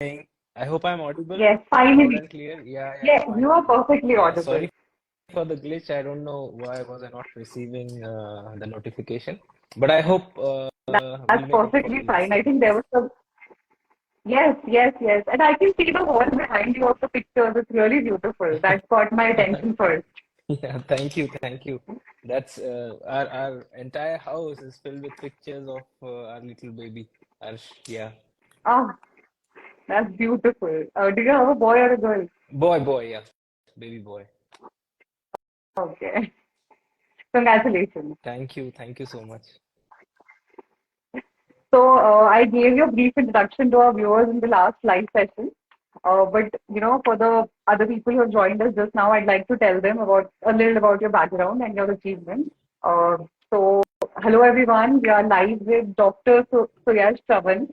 I hope I'm audible, Yes, loud finally. and clear. Yeah, yeah, Yes, you are finally. perfectly Yeah, audible. sorry for the glitch. I don't know why was I not receiving the notification, but I hope That's we'll make up for perfectly this fine. I time. think there was some. Yes, yes, yes. And I can see the wall behind you of the pictures. It's really beautiful. That caught my attention first. Yeah, thank you, thank you. That's our entire house is filled with pictures of our little baby. Arsh, yeah, Ah, that's beautiful. Do you have a boy or a girl? boy, yeah, baby boy. Okay. Congratulations. Thank you so much. So I gave you a brief introduction to our viewers in the last live session. But for the other people who have joined us just now, I'd like to tell them about a little about your background and your achievements. Uh, so hello everyone, we are live with Dr. Suyash Chavan.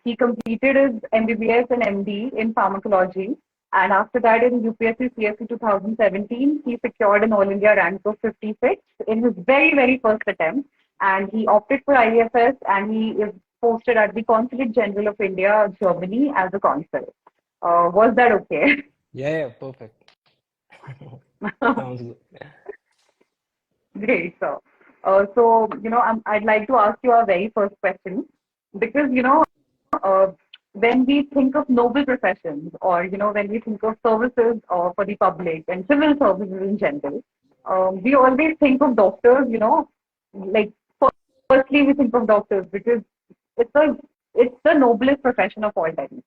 He completed his MBBS and MD in pharmacology, and after that in UPSC CSE 2017, he secured an All India rank of 56 in his very first attempt, and he opted for IFS, and he is posted at the Consulate General of India, Germany, as a consul. Was that okay? Yeah, yeah, perfect. Sounds good. Great, sir. I'd like to ask you our very first question because, uh, when we think of noble professions or, when we think of services for the public and civil services in general, we always think of doctors, like firstly we think of doctors because it's the it's the noblest profession of all time.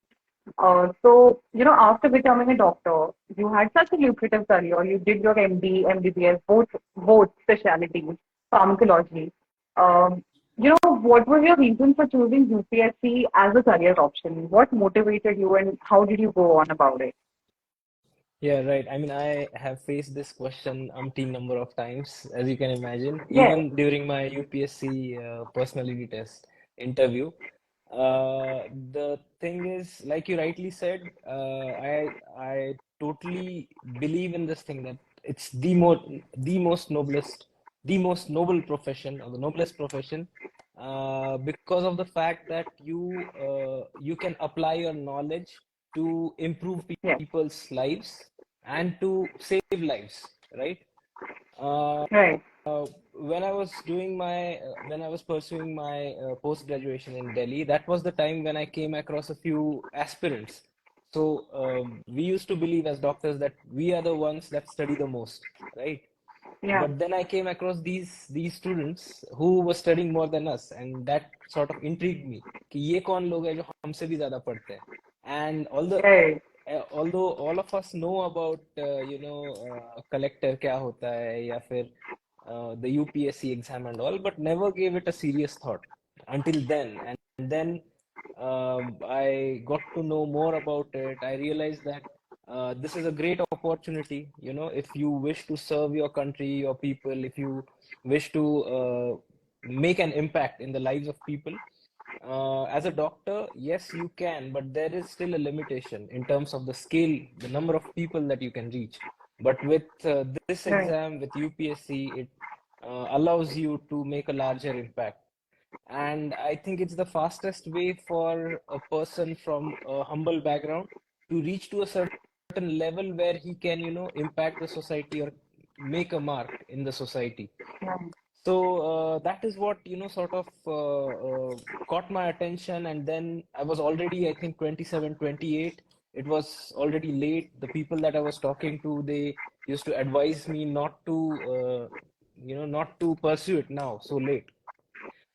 After becoming a doctor, you had such a lucrative career. You did your MD, MBBS, both specialties, pharmacology. What was your reason for choosing UPSC as a career option? What motivated you, and how did you go on about it? Yeah, right. I mean, I have faced this question umpteen number of times, as you can imagine, Yes, even during my UPSC personality test interview. The thing is, like you rightly said, I totally believe in this thing that it's the most noblest, the most noble profession or the noblest profession, because of the fact that you can apply your knowledge to improve yes, people's lives and to save lives, right? Uh, right. when I was when I was pursuing my post graduation in Delhi, that was the time when I came across a few aspirants. So we used to believe as doctors that we are the ones that study the most, right? Yeah, But then I came across these students who were studying more than us, and that sort of intrigued me कि ये कौन लोग हैं जो हमसे भी ज्यादा पढ़ते हैं. And right. although all of us know about collector क्या होता है या फिर the UPSC exam and all, but never gave it a serious thought until then. And then I got to know more about it. I realized that this is a great opportunity, if you wish to serve your country, your people, if you wish to make an impact in the lives of people. As a doctor, yes, you can, but there is still a limitation in terms of the scale, the number of people that you can reach. But with this Right. exam, with UPSC, it allows you to make a larger impact. And I think it's the fastest way for a person from a humble background to reach to a certain level where he can, impact the society or make a mark in the society. Right. So that is what, sort of caught my attention. And then I was already, I think, 27, 28. It was already late. The people that I was talking to, they used to advise me not to, not to pursue it now so late.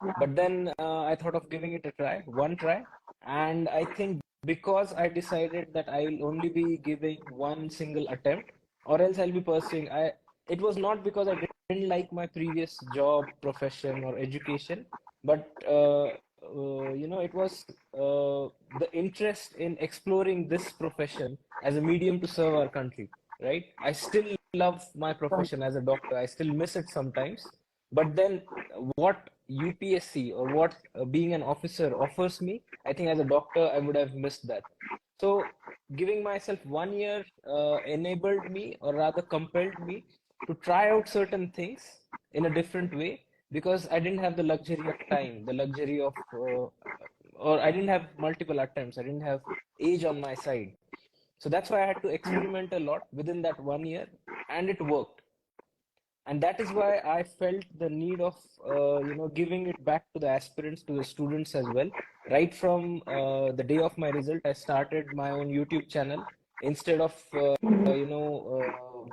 Yeah. But then I thought of giving it a try, one try. And I think because I decided that I will only be giving one single attempt, or else I'll be pursuing. It was not because I didn't like my previous job, profession, or education, but it was the interest in exploring this profession as a medium to serve our country, right? I still love my Right. profession as a doctor. I still miss it sometimes. But then what UPSC or what being an officer offers me, I think as a doctor, I would have missed that. So giving myself 1 year enabled me, or rather compelled me, to try out certain things in a different way, because I didn't have the luxury of time, the luxury of or I didn't have multiple attempts. I didn't have age on my side. So that's why I had to experiment a lot within that 1 year, and it worked. And that is why I felt the need of giving it back to the aspirants, to the students as well. Right from the day of my result, I started my own YouTube channel instead of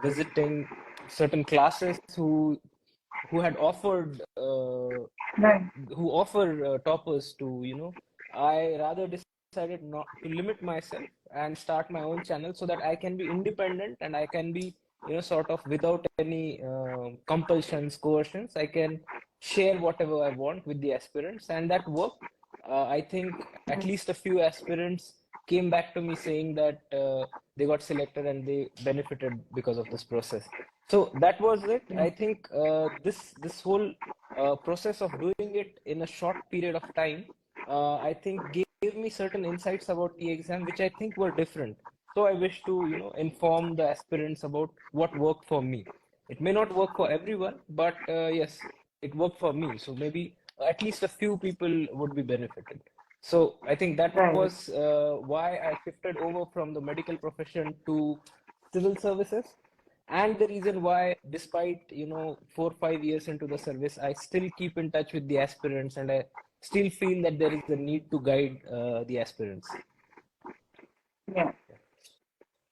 visiting certain classes who had offered Right. who offer toppers to, I rather decided not to limit myself and start my own channel so that I can be independent and I can be, sort of without any compulsions, coercions. I can share whatever I want with the aspirants, and that worked. I think at least a few aspirants came back to me saying that they got selected and they benefited because of this process. So that was it. I think this whole process of doing it in a short period of time, I think gave me certain insights about the exam, which I think were different. So I wish to, inform the aspirants about what worked for me. It may not work for everyone, but yes, it worked for me. So maybe at least a few people would be benefited. So I think that Right. was why I shifted over from the medical profession to civil services, and the reason why, despite 4 5 years into the service, I still keep in touch with the aspirants, and I still feel that there is a need to guide the aspirants. Yeah.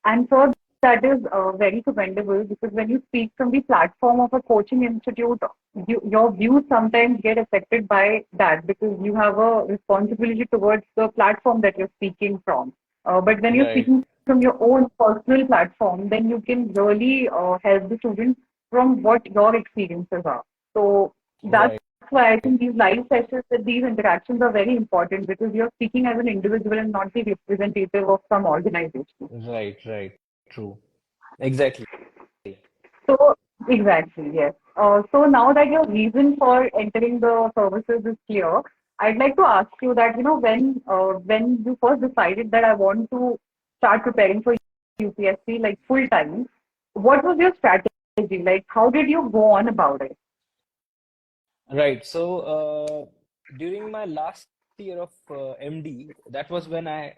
And so that is very commendable, because when you speak from the platform of a coaching institute, your views sometimes get affected by that, because you have a responsibility towards the platform that you're speaking from. But when you're Right, speaking from your own personal platform, then you can really help the students from what your experiences are. So that's right, why I think these live sessions and these interactions are very important, because you're speaking as an individual and not the representative of some organization. right. True. Exactly. So, exactly, yes. So now that your reason for entering the services is clear, I'd like to ask you that, when you first decided that I want to start preparing for UPSC like full time, what was your strategy? Like, how did you go on about it? Right. So, during my last year of MD, that was when I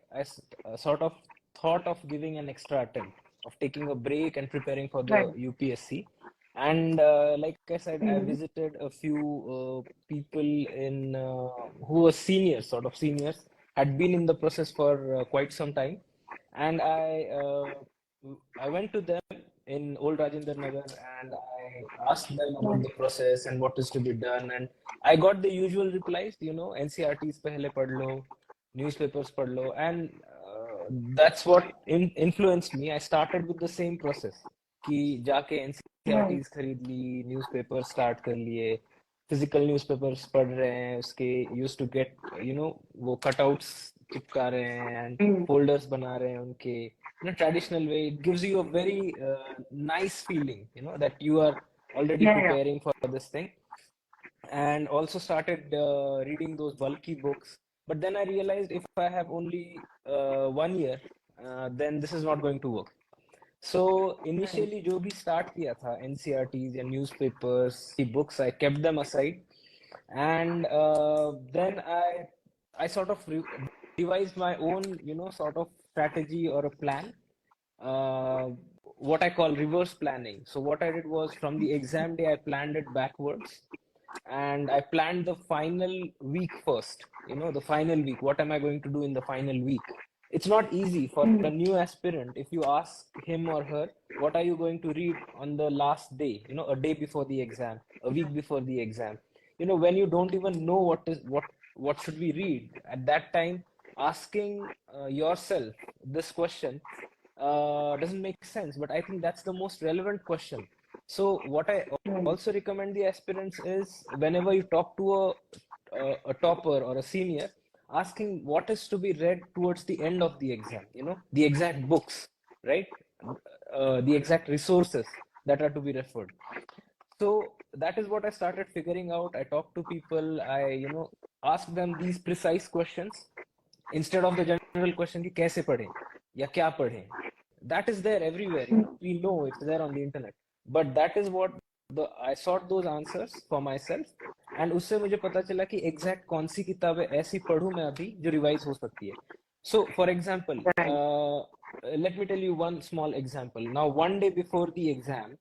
sort of thought of giving an extra attempt, of taking a break and preparing for the Right. UPSC. And like I said, I Mm-hmm. visited a few people in who were seniors, sort of seniors, had been in the process for quite some time, and I went to them in Old Rajendra Nagar, and I asked them about the process and what is to be done. And I got the usual replies, NCRTs pehle pad lo, newspapers pad lo, and that's what influenced me. I started with the same process कि जाके Right. NCRTs खरीद ली, newspapers start कर लिए, physical newspapers पढ़ रहे हैं, उसके used to get, वो cutouts चिपका रहे हैं and Mm. folders बना रहे हैं उनके, traditional way. It gives you a very nice feeling, that you are already Yeah, yeah. preparing for this thing. And also started reading those bulky books. But then I realized if I have only 1 year, then this is not going to work. So Right. initially जो भी start किया था NCRTs and newspapers की books, I kept them aside, and then I sort of devised my own, sort of strategy or a plan, uh, what I call reverse planning. So what I did was, from the exam day, I planned it backwards, and I planned the final week first. The final week. What am I going to do in the final week? It's not easy for a Mm. new aspirant. If you ask him or her, what are you going to read on the last day? A day before the exam, a week before the exam. When you don't even know what should we read at that time, asking yourself this question doesn't make sense. But I think that's the most relevant question. So what I Right. also recommend the aspirants is, whenever you talk to a topper or a senior, asking what is to be read towards the end of the exam, the exact books, right? The exact resources that are to be referred. So that is what I started figuring out. I talked to people, I asked them these precise questions instead of the general question कि कैसे पढ़ें या क्या पढ़ें. That is there everywhere, we know it's there on the internet. But that is what I sought those answers for myself, and उससे मुझे पता चला कि एग्जैक्ट कौन सी किताबें ऐसी पढूं मैं अभी जो रिवाइज हो सकती है. So, for example, Right. let me tell you one small example. Now, one day before the exam,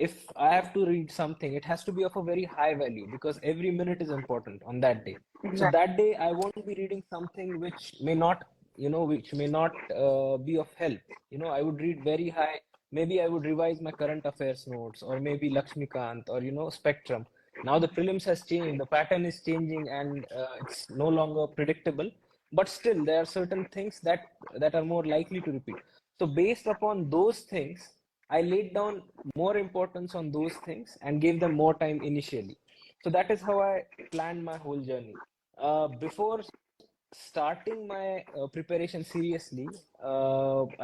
if I have to read something, it has to be of a very high value because every minute is important on that day. So Exactly. that day, I won't be reading something which may not, which may not be of help. I would read very high. Maybe I would revise my current affairs notes, or maybe Lakshmikant, or Spectrum. Now the prelims has changed, the pattern is changing, and it's no longer predictable. But still, there are certain things that are more likely to repeat. So based upon those things, I laid down more importance on those things and gave them more time initially. So that is how I planned my whole journey. Before starting my preparation seriously,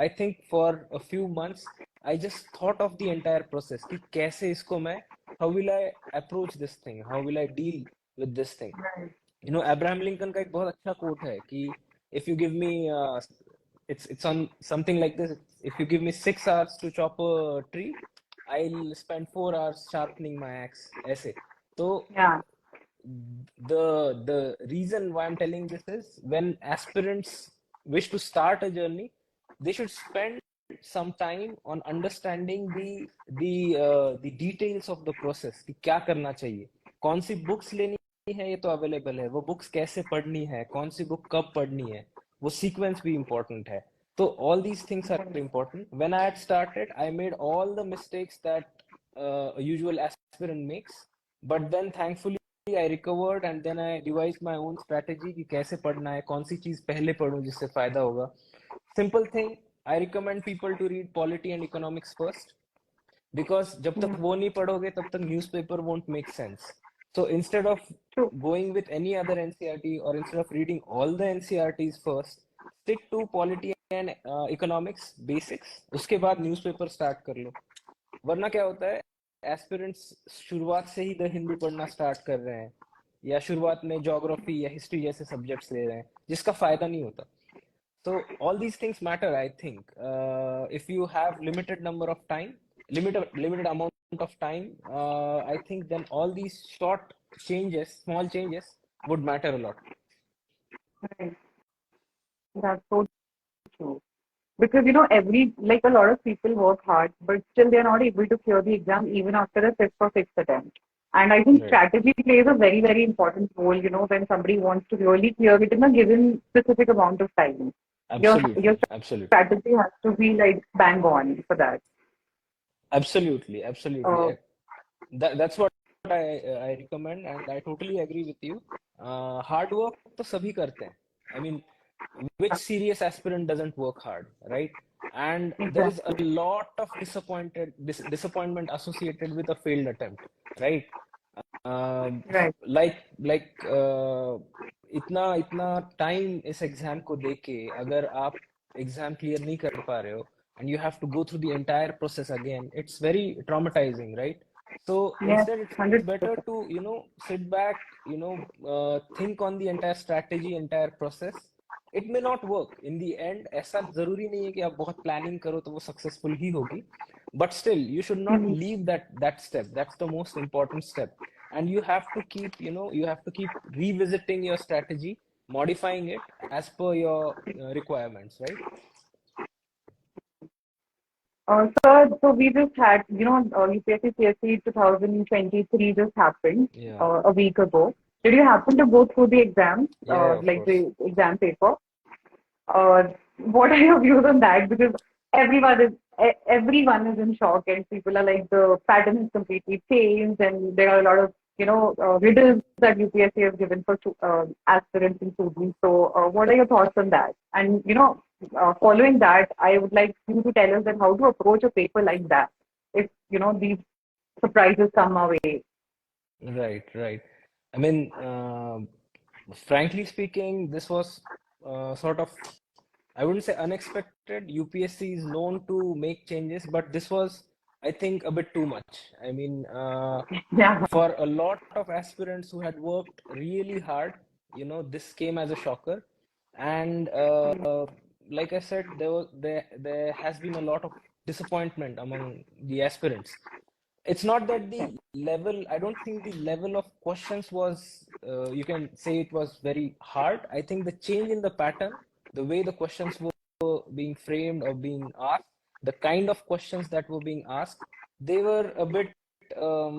I think for a few months, I just thought of the entire process. कि कैसे इसको मैं, how will I approach this thing? How will I deal with this thing? Right. Abraham Lincoln का एक बहुत अच्छा coat है कि if you give me it's on something like this. If you give me 6 hours to chop a tree, I'll spend 4 hours sharpening my axe. ऐसे तो Yeah. the reason why I'm telling this is when aspirants wish to start a journey, they should spend some time on understanding the details of the process कि क्या करना चाहिए, कौन सी books लेनी है, ये तो अवेलेबल है, वो बुक्स कैसे पढ़नी है, कौन सी बुक कब पढ़नी है, वो सीक्वेंस भी इम्पोर्टेंट है. तो all these things are important. When I had started, I made all the mistakes that a usual aspirant makes, but then thankfully I recovered and then I devised my own strategy कि कैसे पढ़ना है, कौन सी चीज पहले पढूं जिससे फायदा होगा. Simple thing, I recommend people to read polity and economics first because जब तक वो नहीं पढ़ोगे तब तक newspaper won't make sense. So instead of True. going with any other NCRT or instead of reading all the NCRTs first, stick to polity and economics basics. उसके बाद newspaper start कर लो. वरना क्या होता है, एस्पिरेंट्स शुरुआत से ही द हिंदू पढ़ना स्टार्ट कर रहे हैं या शुरुआत में ज्योग्राफी या हिस्ट्री जैसे सब्जेक्ट्स ले रहे हैं जिसका फायदा नहीं होता. So all these things matter, I think. If you have limited amount of time, I think then all these short changes, small changes would matter a lot. Right. That's so true. Because like a lot of people work hard, but still they're not able to clear the exam even after a fifth or sixth attempt. And I think Right. strategy plays a very, very important role, when somebody wants to really clear it in a given specific amount of time. Your Absolutely. strategy has to be like bang on for that. Absolutely. Uh, That's what I recommend, and I totally agree with you. Hard work तो सभी करते हैं. I mean, which serious aspirant doesn't work hard, right? And there is a exactly. lot of disappointment associated with a failed attempt, right? Right. like इतना इतना time इस exam को देके अगर आप एग्जाम क्लियर नहीं कर पा रहे हो and you have to go through the entire process again, it's very traumatizing, right? So Yes, instead it's better 100%. to sit back, think on the entire strategy, entire process. It may not work in the end. ऐसा जरूरी नहीं है कि आप बहुत planning करो तो वो सक्सेसफुल ही होगी, but still you should not Mhm. leave that step. That's the most important step, and you have to keep revisiting your strategy, modifying it as per your requirements, right? So we just had, UPSC CSE 2023 just happened Yeah. a week ago. Did you happen to go through the exams, Yeah, of like course. the exam paper? Uh, what are your views on that? Because everyone is in shock, and people are like the pattern has completely changed, and there are a lot of riddles that UPSC has given for aspirants and students. So, what are your thoughts on that? And following that, I would like you to tell us that how to approach a paper like that if these surprises come our way. Right. I mean, frankly speaking, this was sort of, I wouldn't say unexpected. UPSC is known to make changes, but this was, I think, a bit too much. I mean, Yeah. for a lot of aspirants who had worked really hard, this came as a shocker. And like I said, there has been a lot of disappointment among the aspirants. it's not that the Right. level, I don't think the level of questions was, you can say it was very hard. I think the change in the pattern, the way the questions were being framed or being asked, the kind of questions that were being asked, they were a bit, um,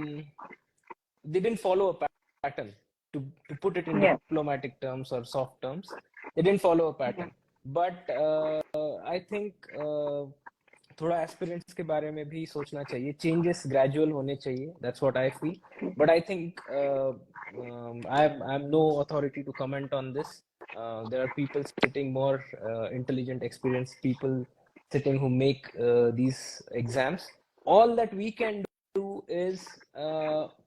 they didn't follow a pattern, to put it in Yes. diplomatic terms or soft terms. They didn't follow a Yes. pattern. But I think थोड़ा aspirants के बारे में भी सोचना चाहिए, changes gradual होने चाहिए, that's what I feel. But I think I'm no authority to comment on this. There are people sitting, more intelligent, experienced people sitting, who make these exams. All that we can do is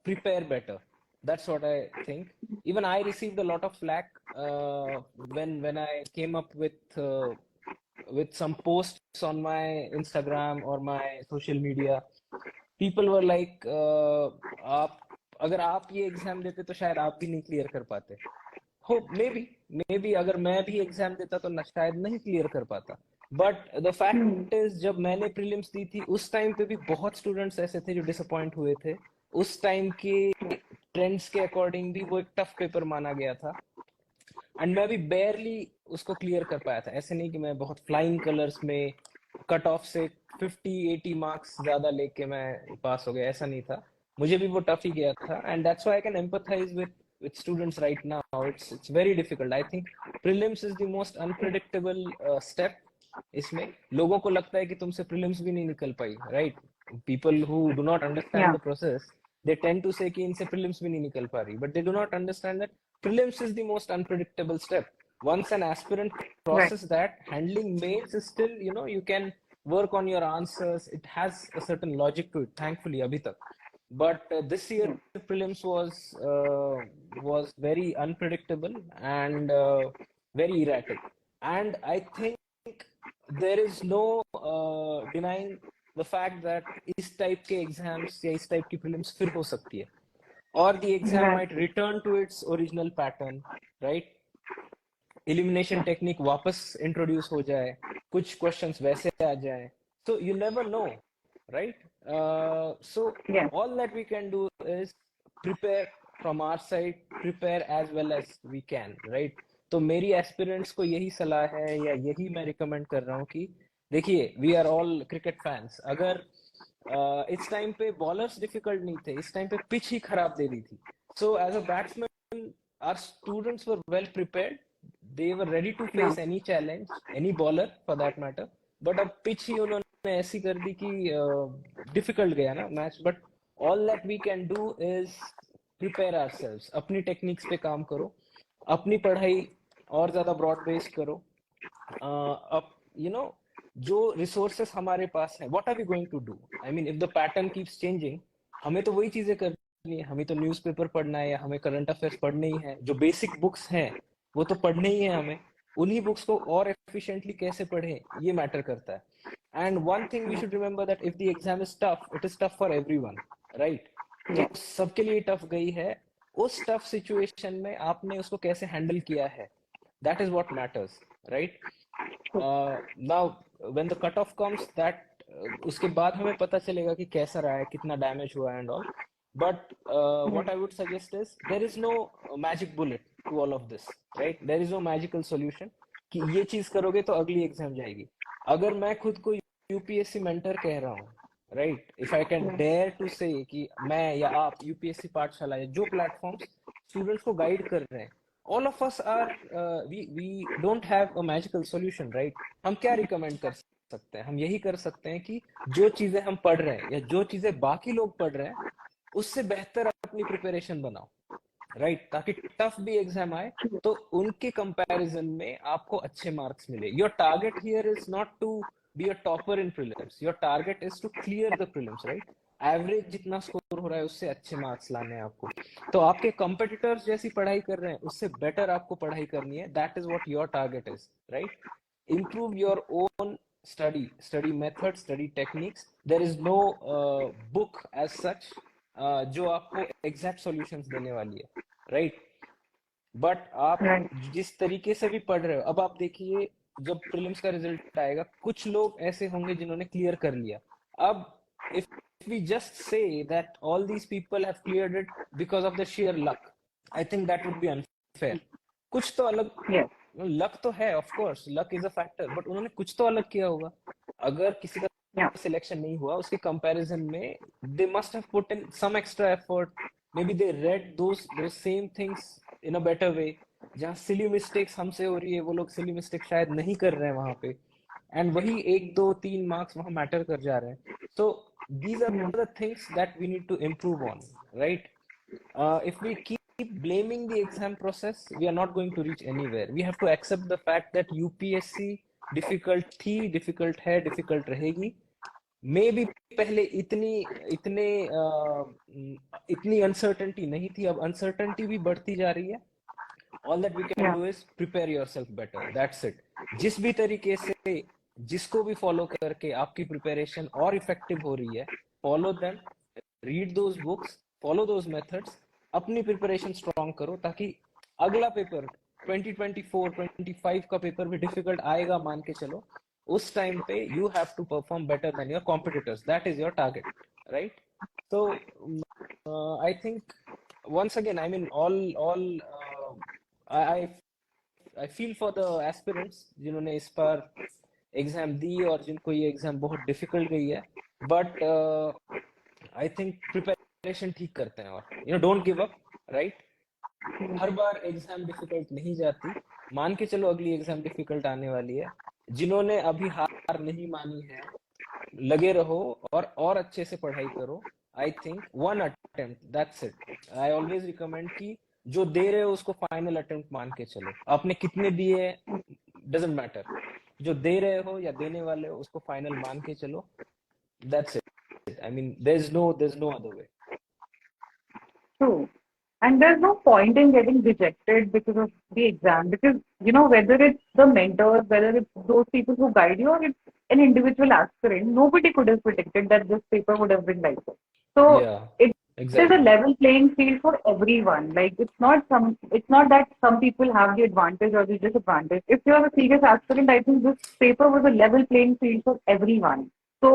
prepare better. That's what I think. Even I received a lot of flack when I came up with some posts on my Instagram or my social media. People were like, आप अगर आप ये exam देते तो शायद आप भी नहीं क्लियर कर पाते. हो, मे बी अगर मैं भी एग्जाम देता तो शायद नहीं क्लियर कर पाता. बट द फैक्ट इज, जब मैंने प्रीलिम्स दी थी उस टाइम पे भी बहुत स्टूडेंट्स ऐसे थे जो डिसअपॉइंट हुए थे. उस टाइम के ट्रेंड्स के अकॉर्डिंग भी वो एक टफ पेपर माना गया था. एंड मैं भी बेयरली उसको क्लियर कर पाया था. ऐसे नहीं कि मैं बहुत फ्लाइंग कलर्स में कट ऑफ से 50-80 मार्क्स ज्यादा लेके मैं पास हो गया, ऐसा नहीं था. मुझे भी वो टफ ही गया था. And that's why I can empathise with students right now. It's very difficult. I think prelims is the most unpredictable step. इसमें लोगों को लगता है कि तुमसे prelims भी नहीं निकल पाई, right? People who do not understand Yeah. the process, they tend to say कि इनसे prelims भी नहीं निकल पा रही, but they do not understand that prelims is the most unpredictable step. Once an aspirant Right. crosses that, handling mains is still, you can work on your answers. It has a certain logic to it, thankfully, abhi tak. But this year prelims was very unpredictable and very erratic. And I think there is no denying the fact that इस type के exams या इस type की prelims फिर हो सकती है, or the exam might Exactly. return to its original pattern, right? Elimination technique वापस introduce हो जाए, कुछ questions वैसे आ जाए. So you never know, right? So Yes. all that we can do is prepare from our side, prepare as well as we can, right? तो मेरी aspirants को यही सलाह है, या यही मैं रिकमेंड कर रहा हूँ कि देखिए, we are all cricket fans. अगर इस टाइम पे बॉलर्स डिफिकल्ट नहीं थे, इस टाइम पे पिच ही खराब दे रही थी. So as a batsman, our students were well prepared. They were ready to Yeah. face any challenge, any bowler for that matter. But अब pitch ही उन्होंने ऐसी कर दी कि difficult गया ना match. But all that we can do is prepare ourselves. अपनी techniques पे काम करो, अपनी पढ़ाई और ज्यादा broad based करो. अब जो resources हमारे पास हैं, what are we going to do? I mean, if the pattern keeps changing, हमें तो वही चीजें करनी है. हमें तो न्यूज़पेपर पढ़ना है, या हमें करंट अफेयर्स पढ़ने ही है. जो बेसिक बुक्स हैं वो तो पढ़ने ही है हमें. उन्हीं बुक्स को और एफिशिएंटली कैसे पढ़ें, ये मैटर करता है. And one thing we should remember, that if the exam is tough, it is tough for everyone, right? तो Yes. सबके लिए टफ गई है. उस टफ सिचुएशन में आपने उसको कैसे हैंडल किया है, that is what matters, right? Now when the cutoff comes, that उसके बाद हमें पता चलेगा कि कैसा रहा है, कितना डैमेज हुआ है and all. But what I would suggest is, there is no magic bullet to all of this, right? There is no magical solution कि ये चीज करोगे तो अगली एग्जाम जाएगी. अगर मैं खुद को यूपीएससी मेंटर कह रहा हूँ, right, if I can dare to say कि मैं या आप यूपीएससी पाठशाला या जो प्लेटफॉर्म्स स्टूडेंट्स को गाइड कर रहे हैं, all of us are we don't have a magical solution, right? हम क्या रिकमेंड कर सकते हैं? हम यही कर सकते हैं कि जो चीजें हम पढ़ रहे हैं या जो चीजें बाकी लोग पढ़ रहे हैं, उससे बेहतर अपनी प्रिपरेशन बनाओ, राइट? ताकि टफ भी एग्जाम आए तो उनके कंपैरिजन में आपको अच्छे मार्क्स मिले. Your target here is not to be a topper in prelims. Your target is to clear the prelims, right? Average जितना स्कोर हो रहा है उससे अच्छे मार्क्स लाने हैं आपको. तो आपके कंपेटिटर्स जैसी पढ़ाई कर रहे हैं, उससे बेटर आपको पढ़ाई करनी है. That is what your target is, right? improve your own study method, study techniques. There is no book as such जो आपको एग्जैक्ट सॉल्यूशंस देने वाली है, राइट? बट आप Right. जिस तरीके से भी पढ़ रहे हो, अब आप देखिए जब प्रीलिम्स का रिजल्ट आएगा, कुछ लोग ऐसे होंगे जिन्होंने क्लियर कर लिया. अब if we just say that all these people have cleared it because of the sheer luck, I think that would be unfair. कुछ तो अलग, Yes. लक तो है, of course luck is a factor, but उन्होंने कुछ तो अलग किया होगा. अगर किसी का Yeah. सिलेक्शन नहीं हुआ उसके कंपैरिजन में, they must have put in some extra effort. Maybe they read those same things in a better way. जहाँ सिली मिस्टेक्स हमसे हो रही है, वो लोग सिली मिस्टेक शायद नहीं कर रहे हैं वहां पे, एंड वही 1 2 3 मार्क्स वहां मैटर कर जा रहे हैं. सो these are Yeah. the things that we need to improve on, right? If we keep blaming the exam process, we are not going to reach anywhere. We have to accept the fact that UPSC difficult थी, difficult है, difficult रहेगी. May be पहले इतनी uncertainty नहीं थी, अब uncertainty भी बढ़ती जा रही है. All that we can Yeah. do is prepare yourself better. That's it. जिस भी तरीके से जिसको भी फॉलो करके आपकी प्रिपरेशन और इफेक्टिव हो रही है, follow them, read those books, follow those methods, अपनी प्रिपरेशन स्ट्रॉन्ग करो, ताकि अगला पेपर 2024-25 का पेपर भी डिफिकल्ट आएगा मान के चलो, उस टाइम पे you have to perform better than your competitors. That is your target, right? So I think once again, I mean, all I I feel for the aspirants जिन्होंने इस बार एग्जाम दी और जिनको ये एग्जाम बहुत डिफिकल्ट गई है, but I think preparation ठीक करते हैं, और don't give up, right? Her bar exam difficult नहीं जाती. मान के चलो अगली एग्जाम डिफिकल्ट आने वाली है. जिन्होंने अभी हार नहीं मानी है, लगे रहो और अच्छे से पढ़ाई करो. I think 1 attempt, that's it. I always recommend कि जो दे रहे हो उसको फाइनल अटेम्प्ट मान के चलो. आपने कितने दिए डजंट मैटर, जो दे रहे हो या देने वाले हो उसको फाइनल मान के चलो. That's it. I mean there's no other way. True. And there's no point in getting rejected because of the exam, because, whether it's the mentors, whether it's those people who guide you, or it's an individual aspirant, nobody could have predicted that this paper would have been like this. So Yeah, it is a exactly. level playing field for everyone. Like, it's not that some people have the advantage or the disadvantage. If you're a serious aspirant, I think this paper was a level playing field for everyone. So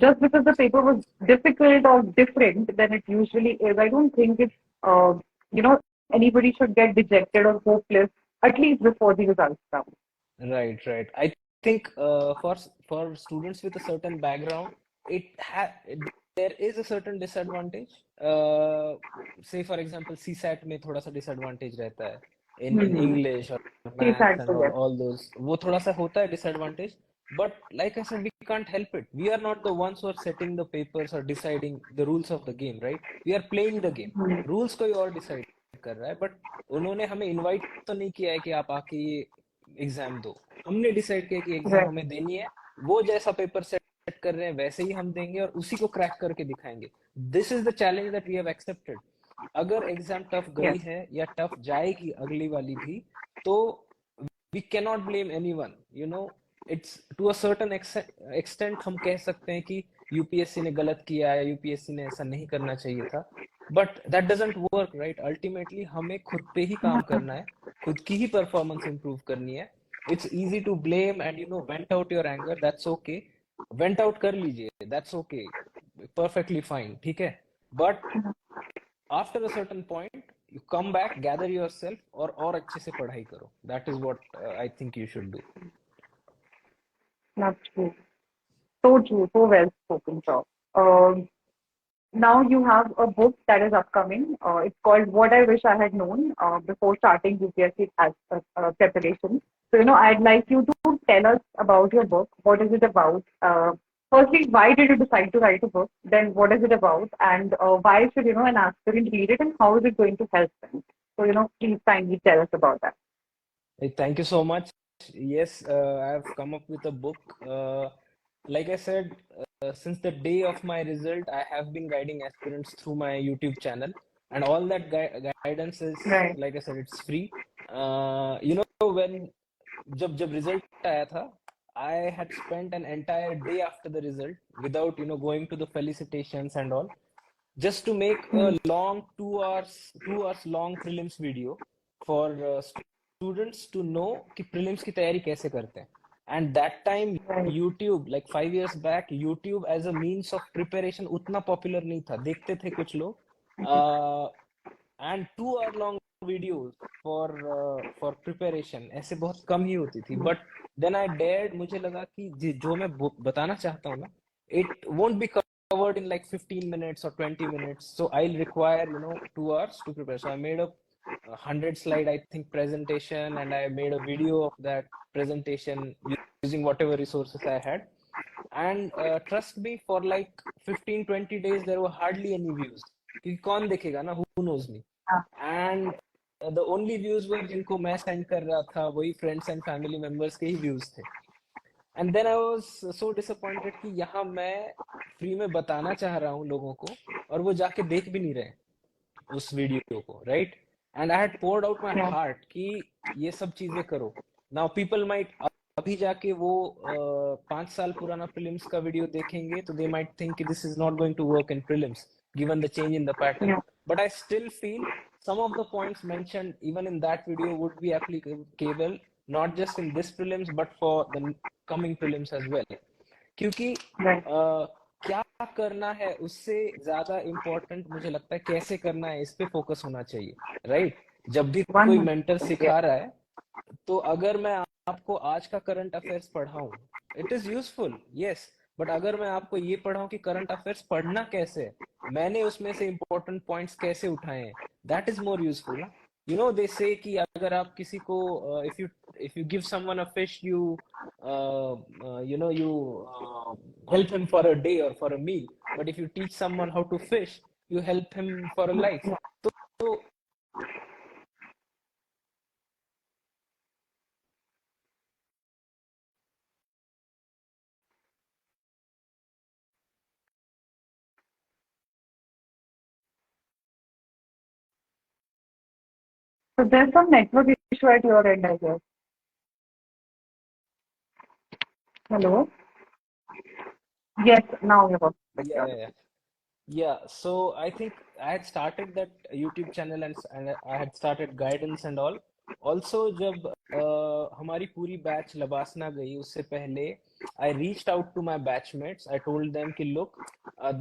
just because the paper was difficult or different than it usually is, I don't think it's, you know, anybody should get dejected or hopeless, at least before the results come. Right. I think for students with a certain background, there is a certain disadvantage. Say for example, CSAT में थोड़ा सा disadvantage रहता है in English or maths CSAT, and so yes. all those. वो थोड़ा सा होता है disadvantage. But like I said, we can't help it. We are not the ones who are setting the papers or deciding the rules of the game, right? We are playing the game. Rules कोई और decide कर रहा है, but उन्होंने हमें invite तो नहीं किया है कि आप आके ये एग्जाम दो. हमने डिसाइड किया कि एग्जाम Right. हमें देनी है, वो जैसा पेपर सेट कर रहे हैं वैसे ही हम देंगे और उसी को क्रैक करके दिखाएंगे. This is the challenge that we have accepted. अगर एग्जाम टफ गई Yes. है या टफ जाएगी अगली वाली भी, तो we can not blame anyone. It's to a certain extent हम कह सकते हैं कि यूपीएससी ने गलत किया है, यूपीएससी ने ऐसा नहीं करना चाहिए था, but that doesn't work, right? Ultimately हमें खुद पे ही काम करना है, खुद की ही परफॉर्मेंस इंप्रूव करनी है. It's easy to blame and vent out your anger. That's okay. Vent out कर लीजिए. That's okay. Perfectly fine. ठीक है. But after a certain point, you come back, gather yourself और अच्छे से पढ़ाई करो. That is what I think you should do. That's true. So true. So well spoken, sir. Um, Now you have a book that is upcoming. It's called What I Wish I Had Known before starting UPSC as preparation. So, I'd like you to tell us about your book. What is it about? Firstly, why did you decide to write a book? Then, what is it about? And why should, an aspirant read it, and how is it going to help them? So, please kindly tell us about that. Hey, thank you so much. Yes, I have come up with a book. Like I said, since the day of my result, I have been guiding aspirants through my YouTube channel, and all that guidance is, Right. like I said, it's free. When जब result आया था, I had spent an entire day after the result without going to the felicitations and all, just to make a long 2 hours long prelims video for students to know कि prelims की तैयारी कैसे करते हैं. And that time Right. YouTube, like 5 years back, YouTube as a means of preparation उतना popular नहीं था, देखते थे कुछ लोग, and 2 hour long videos for preparation ऐसे बहुत कम ही होती थी. But then I dared, मुझे लगा कि जो मैं बताना चाहता हूँ ना, it won't be covered in like 15 minutes or 20 minutes, so I'll require 2 hours to prepare. So I made a 100 slide, I think, presentation, and I made a video of that presentation using whatever resources I had. And trust me, for like 15-20 days there were hardly any views, क्योंकि कौन देखेगा ना, who knows me. हाँ. And the only views were जिनको मैं send कर रहा था, वही friends and family members के ही views थे. And then I was so disappointed कि यहाँ मैं फ्री में बताना चाह रहा हूँ लोगों को, और वो जाके देख भी नहीं रहे उस वीडियो को, right. And I had poured out my Yeah. Heart कि ये सब चीजें करो. नाउ पीपल माइट अभी जाके वो 5 साल पुराना प्रीलिम्स का वीडियो देखेंगे तो दे माइट थिंक कि this is not going to work in prelims given the change in the pattern. Yeah. But I still feel some of the points mentioned even in that video would be applicable not just in this prelims but for the coming prelims as well. क्योंकि Right. क्या करना है उससे ज्यादा important मुझे लगता है कैसे करना है, इस पे फोकस होना चाहिए, राइट. जब भी कोई 100. Mentor Yeah. सिखा रहा है, तो अगर मैं आपको आज का करंट अफेयर्स पढ़ाऊं, it is useful, yes. But अगर मैं आपको ये पढ़ाऊं कि करंट अफेयर्स पढ़ना कैसे है, मैंने उसमें से इम्पोर्टेंट पॉइंट्स कैसे उठाए हैं, दैट इज मोर यूजफुल ना. दे से कि अगर आप किसी को if you give someone a fish, you help him for a day or for a meal. But if you teach someone how to fish, you help him for a life. So So there's some network issue at your end, I guess. Hello? Yes, now you're yeah. Yeah, so I think I had started that YouTube channel, and I had started guidance and all. Also, जब हमारी पूरी batch LBSNAA गई उससे पहले, I reached out to my batchmates. I told them कि look,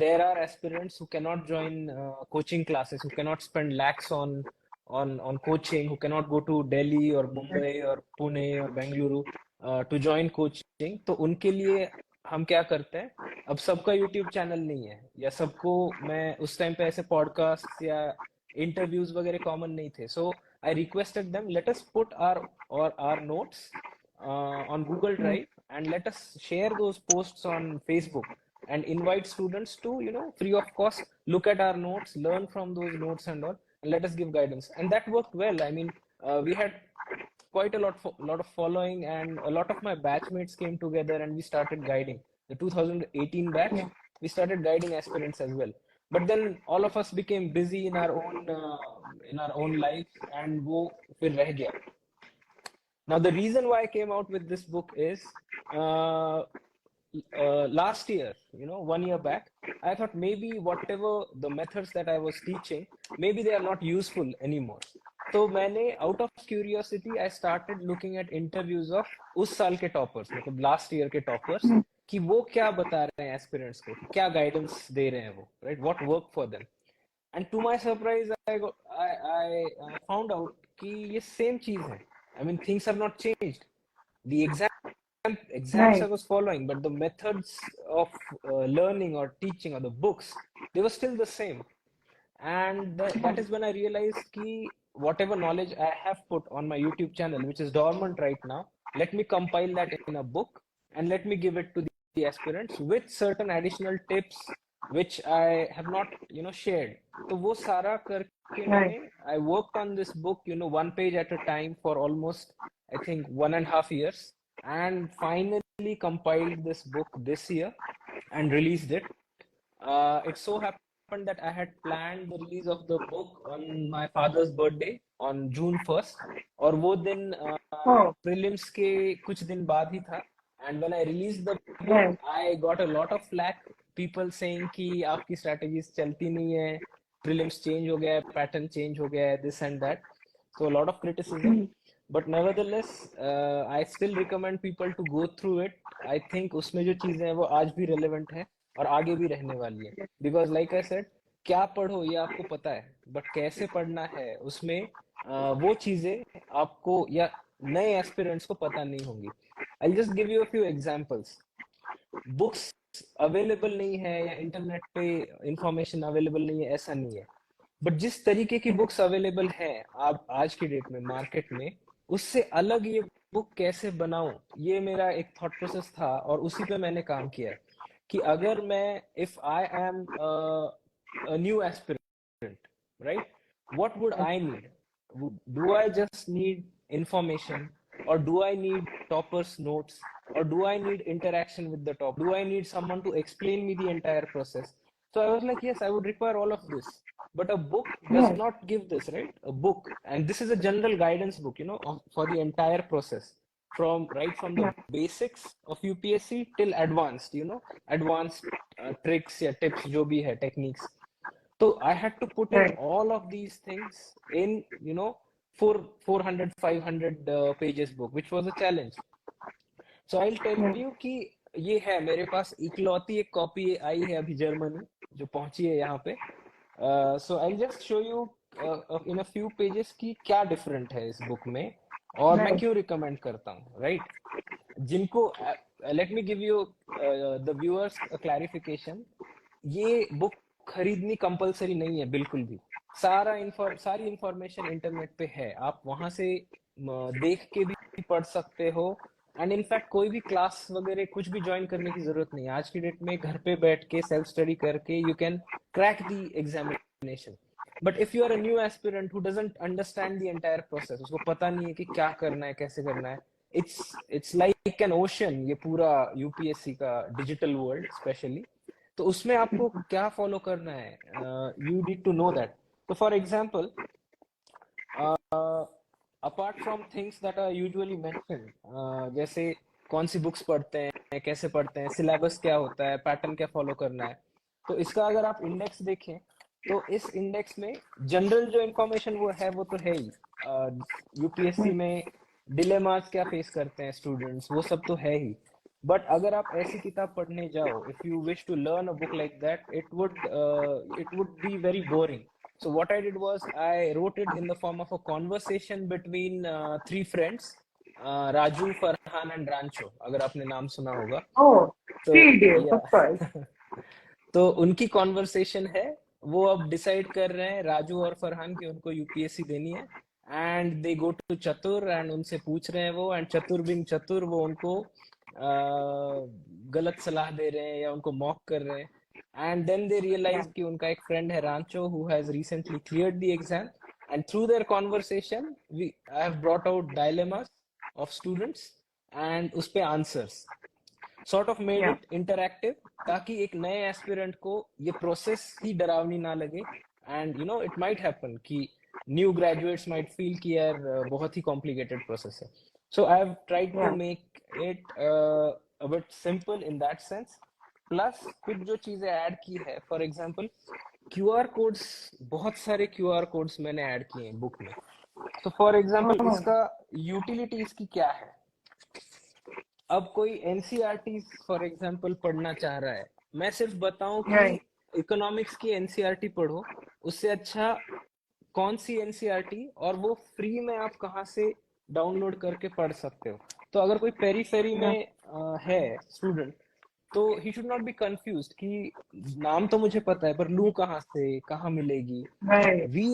there are aspirants who cannot join coaching classes, who cannot spend lakhs on coaching, who cannot go to Delhi or Mumbai or Pune or Bengaluru to join coaching. तो उनके लिए हम क्या करते हैं, अब सबका यूट्यूब चैनल नहीं है, या सबको, मैं उस टाइम पे ऐसे पॉडकास्ट या इंटरव्यूज वगैरह कॉमन नहीं थे. So I requested them, let us put our notes on Google Drive, and let us share those posts on Facebook and invite students to, free of cost, look at our notes, learn from those notes and all, and let us give guidance. And that worked well. I mean, we had quite a lot of following, and a lot of my batchmates came together and we started guiding the 2018 batch. Yeah. We started guiding aspirants as well. But then all of us became busy in our own lives, and वो फिर रह गया. Now the reason why I came out with this book is last year, 1 year back, I thought maybe whatever the methods that I was teaching, maybe they are not useful anymore. तो मैंने out of curiosity I started looking at interviews of उस साल के toppers, मतलब last year के toppers, कि वो क्या बता रहे हैं aspirants को, क्या guidance दे रहे हैं वो, right? What worked for them. And to my surprise, I found out कि ये same चीज है. I mean, things have not changed. The exams I Right. was following, but the methods of learning or teaching, or the books, they were still the same. And that is when I realized कि whatever knowledge I have put on my YouTube channel, which is dormant right now, let me compile that in a book and let me give it to the aspirants with certain additional tips which I have not, shared. तो वो सारा करके मैंने, I worked on this book, one page at a time for almost, I think, 1.5 years, and finally compiled this book this year and released it. It so happened that I had planned the release of the book on my father's birthday on June 1st, और वो दिन Oh, prelims के कुछ दिन बाद ही था. And when I released the book, yes. I got a lot of flack, people saying कि आपकी strategies चलती नहीं है, prelims change हो गया है, pattern change हो गया है, this and that. So a lot of criticism. but nevertheless I still recommend people to go through it. I think उसमें जो चीजें हैं वो आज भी relevant है और आगे भी रहने वाली है, because like I said, क्या पढ़ो ये आपको पता है, बट कैसे पढ़ना है उसमें वो चीजें आपको या नए एस्पिरेंट्स को पता नहीं होंगी. I'll just give you a few examples. Books available नहीं है या इंटरनेट पे इंफॉर्मेशन अवेलेबल नहीं है, ऐसा नहीं है, बट जिस तरीके की बुक्स अवेलेबल है आप आज की डेट में मार्केट में, उससे अलग ये बुक कैसे बनाऊं, ये मेरा एक थॉट प्रोसेस था और उसी पे मैंने काम किया है कि अगर मैं, if I am a new aspirant, right? What would I need? Do I just need information, or do I need topper's notes, or do I need interaction with the top? Do I need someone to explain me the entire process? So I was like, yes, I would require all of this. But a book does Yes. not give this, right? A book, and this is a general guidance book, for the entire process, from the Yeah. basics of UPSC till advanced, advanced tricks या tips जो भी है, techniques. So I had to put in Right. all of these things in, 400, 500 pages book, which was a challenge. So I'll tell Yeah. you कि ये है मेरे पास इकलौती एक कॉपी आई है अभी जर्मनी जो पहुंची है यहाँ पे. So I'll just show you in a few pages कि क्या डिफरेंट है इस बुक में और मैं Right. क्यों रिकमेंड करता हूँ, राइट? जिनको, let me give you the viewers clarification. ये बुक खरीदनी कंपलसरी नहीं है बिल्कुल भी. सारी इंफॉर्मेशन इंटरनेट पे है, आप वहां से देख के भी पढ़ सकते हो. एंड इनफैक्ट कोई भी क्लास वगैरह कुछ भी ज्वाइन करने की जरूरत नहीं है. आज की डेट में घर पे बैठ के सेल्फ स्टडी करके you can crack the examination. But if you are a new aspirant who doesn't understand the entire process, उसको पता नहीं है कि क्या करना है, कैसे करना है, इट्स लाइक एन ओशन ये पूरा यूपीएससी का डिजिटल वर्ल्ड स्पेशली. तो उसमें आपको क्या फॉलो करना है, you need to know that. तो for example, apart from things that are usually mentioned, जैसे कौन सी बुक्स पढ़ते हैं, कैसे पढ़ते हैं, सिलेबस क्या होता है, पैटर्न क्या फॉलो करना है, तो इसका अगर आप इंडेक्स देखें तो इस इंडेक्स में जनरल जो इंफॉर्मेशन वो है वो तो है ही. यूपीएससी में डिलेमास क्या फेस करते हैं स्टूडेंट्स, वो सब तो है ही. बट अगर आप ऐसी किताब पढ़ने जाओ, if you wish to learn a book like that, it would be very boring. So what I did was I wrote it in the form of a conversation between three friends, Raju, Farhan and Rancho, अगर आपने नाम सुना होगा. Oh, तो three days, of course. या तो उनकी conversation है, वो अब डिसाइड कर रहे हैं राजू और फरहान की उनको यूपीएससी देनी है. एंड दे गो टू चतुर एंड उनसे पूछ रहे हैं वो, एंड चतुर बिंग चतुर वो उनको गलत सलाह दे रहे हैं या उनको मॉक कर रहे हैं. And then they Yeah. Realise कि उनका एक फ्रेंड है Rancho who has recently cleared the exam. And through their conversation I have brought out dilemmas of students and उस पे answers, sort of made Yeah. It interactive, ताकि एक नए aspirant को ये प्रोसेस ही डरावनी ना लगे. एंड इट माइट हैपन कि न्यू ग्रेजुएट्स माइट फील कि यार बहुत ही कॉम्प्लिकेटेड प्रोसेस है. So I have tried to Yeah. Make it a bit simple in that sense. Plus कुछ जो चीजें ऐड की है, फॉर एग्जांपल क्यूआर कोड्स, बहुत सारे क्यूआर कोड्स मैंने ऐड किए हैं बुक में. तो फॉर एग्जांपल Oh, इसका यूटिलिटी इसकी क्या है. अब कोई एनसीईआरटी फॉर एग्जांपल पढ़ना चाह रहा है, मैं सिर्फ बताऊं कि right. इकोनॉमिक्स की एनसीईआरटी पढ़ो, उससे अच्छा कौन सी एनसीईआरटी और वो फ्री में आप कहाँ से डाउनलोड करके पढ़ सकते हो. तो अगर कोई पेरीफेरी Yeah. में है स्टूडेंट, तो he should not be confused कि नाम तो मुझे पता है पर लूं कहाँ से, कहाँ मिलेगी. Right. We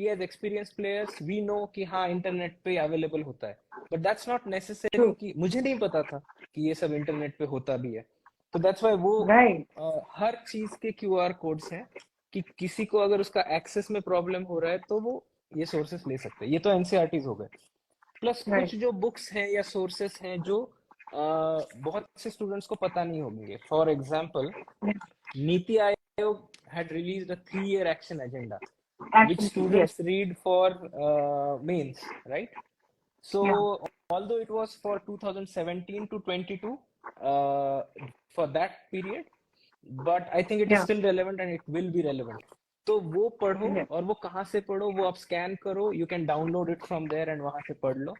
as experience players we know कि हाँ इंटरनेट पे अवेलेबल होता है, but that's not necessary True. कि मुझे नहीं पता था कि ये सब इंटरनेट पे होता भी है. तो दैट्स व्हाई वो Right. हर चीज के क्यूआर कोड्स हैं कि किसी को अगर उसका एक्सेस में प्रॉब्लम हो रहा है तो वो ये सोर्सेस ले सकते हैं. ये तो एनसीईआरटीज हो गए. Plus Right. कुछ जो बुक्स हैं या सोर्सेस हैं जो बहुत से स्टूडेंट्स को पता नहीं होंगे. For example, Yeah. NITI Aayog had released a 3-year action agenda which Actually, yes. students read for mains, right? So Yeah. although it was for 2017 to 22, uh, for that period, but I think it is Yeah. still relevant and it will be relevant. तो वो पढ़ो, Yes. और वो कहाँ से पढ़ो, वो आप स्कैन करो, you can download it from there and वहां से पढ़ लो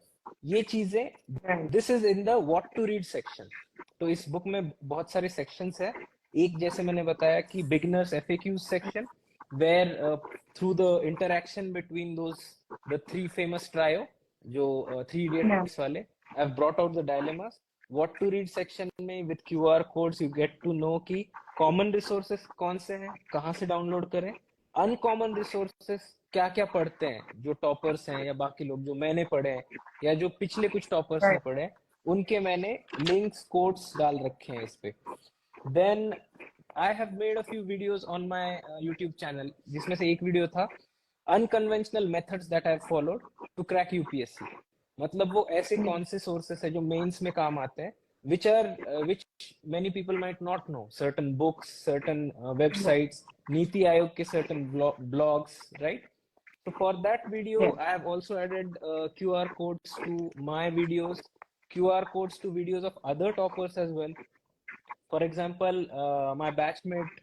ये चीजें। Right. This is in the what to read section. तो इस बुक में बहुत सारे सेक्शंस है। एक जैसे मैंने बताया कि beginners FAQs section, where through the interaction between those the three famous trio, जो थ्री Yeah. इडियट्स वाले, I have brought out the dilemmas. What to read section में with QR codes you get to know कि common resources कौन से हैं, कहाँ से download करें। अनकॉमन रिसोर्सेस क्या क्या पढ़ते हैं जो टॉपर्स हैं या बाकी लोग जो मैंने पढ़े हैं या जो पिछले कुछ टॉपर्स ने Right. पढ़े हैं, उनके मैंने लिंक्स कोड्स डाल रखे हैं इस पे। Then I have made a few videos on my YouTube channel, जिसमें से एक वीडियो था unconventional methods that I have followed to crack UPSC. मतलब वो ऐसे Yes. कौन से सोर्सेस है जो मेंस में काम आते हैं, which many people might not know, certain books, certain Yes. websites, NITI Aayog के certain blogs, right? So for that video Yes. I have also added QR codes to my videos, QR codes to videos of other toppers as well. For example, my batchmate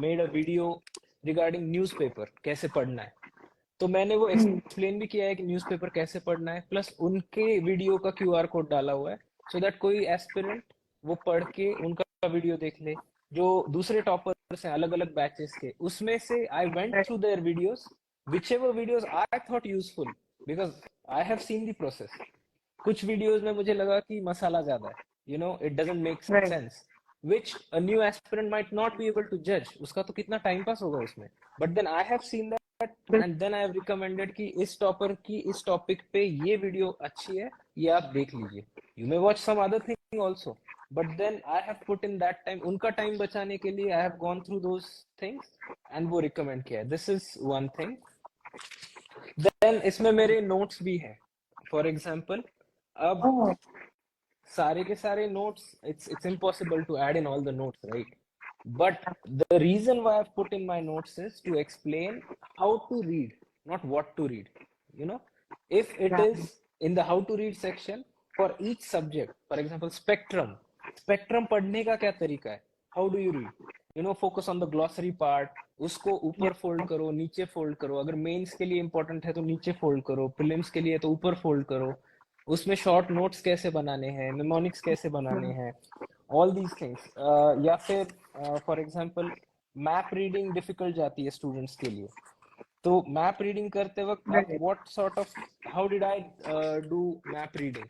made a video regarding newspaper कैसे पढ़ना है, तो मैंने वो Hmm. Explain भी किया है कि न्यूज़पेपर कैसे पढ़ना है, प्लस उनके वीडियो का क्यूआर कोड डाला हुआ है, सो दैट कोई एस्पिरेंट वो पढ़ के उनका वीडियो देख ले। जो दूसरे टॉपर्स हैं अलग अलग बैचेस के, उसमें से I went Right. Through their videos, which ever videos I thought useful, because I have seen the process. कुछ वीडियोस में मुझे लगा कि मसाला ज्यादा है, it doesn't make Right. Sense, which a new aspirant might not be able to judge, उसका तो कितना टाइम पास होगा उसमें। But then I have seen that This. And then I have recommended कि इस टॉपर की इस टॉपिक पे ये वीडियो अच्छी है, ये आप देख लीजिए। You may watch some other thing also, but then I have put in that time, उनका टाइम बचाने के लिए I have gone through those things and वो रिकमेंड किया है। This is one thing. Then इसमें मेरे नोट्स भी हैं। फॉर एग्जाम्पल, अब Oh. सारे के सारे notes, it's impossible to add in all the notes, right? But the reason why I've put in my notes is to explain how to read, not what to read. you know if it is Exactly. in the how to read section for each subject, for example spectrum पढ़ने का क्या तरीका है, how do you read, focus on the glossary part, उसको ऊपर Yes. Fold करो, नीचे fold करो, अगर मेंस के लिए इंपॉर्टेंट है तो नीचे फोल्ड करो, प्रीलिम्स के लिए तो ऊपर फोल्ड करो, उसमें शॉर्ट नोट्स कैसे बनाने हैं, निमोनिक्स कैसे बनाने Hmm. हैं, ऑल दीज थिंग्स। या फिर for example map reading difficult जाती है स्टूडेंट्स के लिए, तो मैप रीडिंग करते वक्त आप Right. What sort of, how did I do map reading.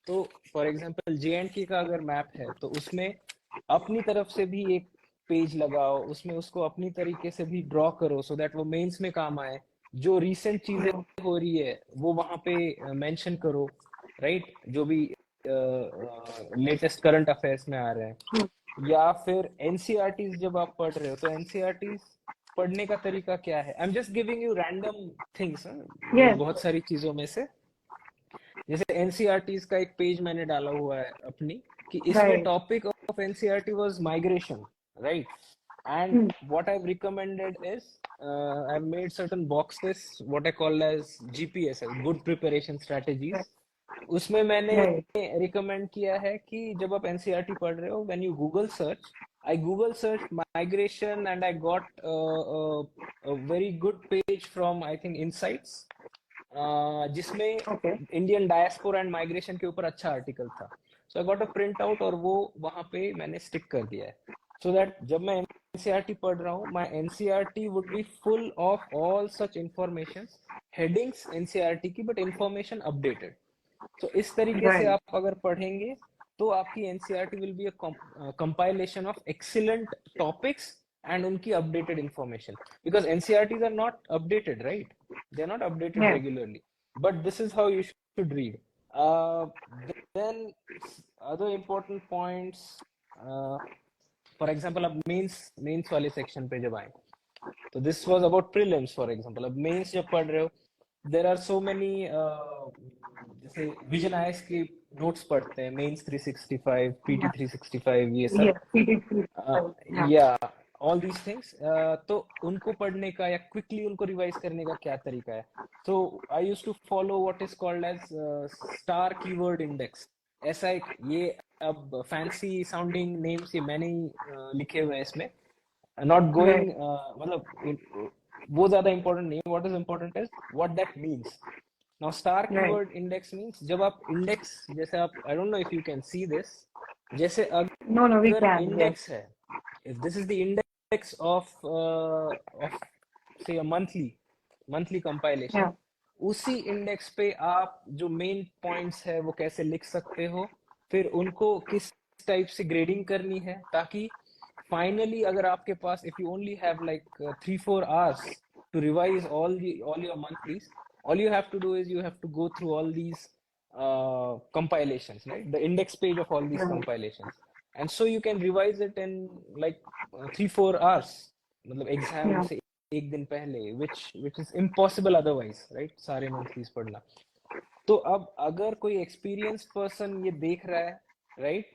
तो फॉर एग्जांपल JNK का अगर मैप है तो उसमें अपनी तरफ से भी एक पेज लगाओ, उसमें उसको अपनी तरीके से भी ड्रॉ करो, सो दैट वो मेंस में काम आए। जो रीसेंट चीजें Hmm. हो रही है वो वहां पे मेंशन करो, राइट? जो भी लेटेस्ट करंट अफेयर्स में आ रहे हैं। Hmm. या फिर एनसीईआरटीज जब आप पढ़ रहे हो तो एनसीईआरटीज पढ़ने का तरीका क्या है। I am just giving you random things, Yes. बहुत सारी चीजों में से। जैसे एनसीईआरटीज का एक पेज मैंने डाला हुआ है अपनी, कि इसमें Right. Topic of NCERT was migration, right? And Hmm. What I have recommended is, I have made certain boxes what I call as GPS, good preparation Right. Strategies. उसमें मैंने Right. रिकमेंड किया है कि जब आप एनसीईआरटी पढ़ रहे हो, when you Google search, I Google search migration and I got a very good page from I think Insights, जिसमें Okay. Indian diaspora and migration के ऊपर अच्छा आर्टिकल था। So I got a print out और वो वहां पे मैंने स्टिक कर दिया है, सो दैट जब मैं एनसीईआरटी पढ़ रहा हूँ, my NCERT would be full of all such information, headings NCERT की, बट इंफॉर्मेशन अपडेटेड। तो इस तरीके से Right. आप अगर पढ़ेंगे तो आपकी NCERT will be a compilation of excellent topics and उनकी updated information, because NCERTs are not updated, right? They are not updated Yes. regularly, but this is how you should read. Then other important points, uh, for example, अब mains वाले section पे जब आए, तो this was about prelims. For example अब mains जब पढ़ रहे हो, देयर आर सो मेनी, जैसे विजन आईएएस के नोट्स पढ़ते हैं, मेंस 365, पीटी Yeah. 365, ये सब, Yes. PTC. Yeah. या ऑल दीज थिंग्स। तो उनको पढ़ने का या क्विकली उनको रिवाइज करने का क्या तरीका है? तो I use to follow what is called as star keyword index. ऐसा एक, ये अब फैंसी साउंडिंग नेम्स ये मैंने ही लिखे हुए हैं इसमें, नॉट गोइंग, Right. मतलब वो ज्यादा important नहीं है. What is important is what that means. Now star Right. keyword index means जब आप index जैसे आप, I don't know if you can see this, जैसे No, we अगर can. Yes. index है, if this is the index of say a monthly compilation, Yeah. उसी index पे आप जो मेन पॉइंट्स है वो कैसे लिख सकते हो, फिर उनको किस टाइप से ग्रेडिंग करनी है, ताकि फाइनली अगर आपके पास, if you only have like 3-4 hours to revise all your monthlies, all you have to do is you have to go through all these compilations, right, the index page of all these Right. compilations, and so you can revise it in like 3-4 hours, मतलब exam Yeah. से एक दिन पहले, which is impossible otherwise, right, सारे मंथलीज पढ़ना. तो अब अगर कोई एक्सपीरियंस पर्सन ये देख रहा है, राइट,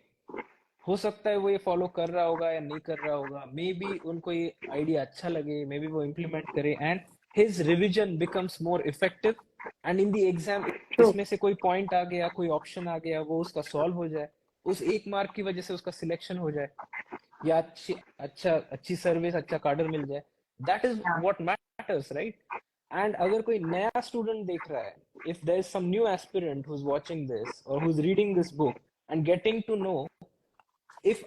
हो सकता है वो ये फॉलो कर रहा होगा या नहीं कर रहा होगा, मे बी उनको ये आइडिया अच्छा लगे, मे बी वो इम्प्लीमेंट करे, and his revision becomes more effective, and in the exam True. इसमें से कोई पॉइंट आ गया, कोई ऑप्शन आ गया, वो उसका सॉल्व हो जाए, उस एक मार्क की वजह से उसका सिलेक्शन हो जाए, या अच्छी सर्विस, अच्छा कार्डर मिल जाए. That is Yeah. What matters, right. And अगर कोई नया स्टूडेंट देख रहा है, if there is some new aspirant who is watching this और who is reading this book and getting to know, if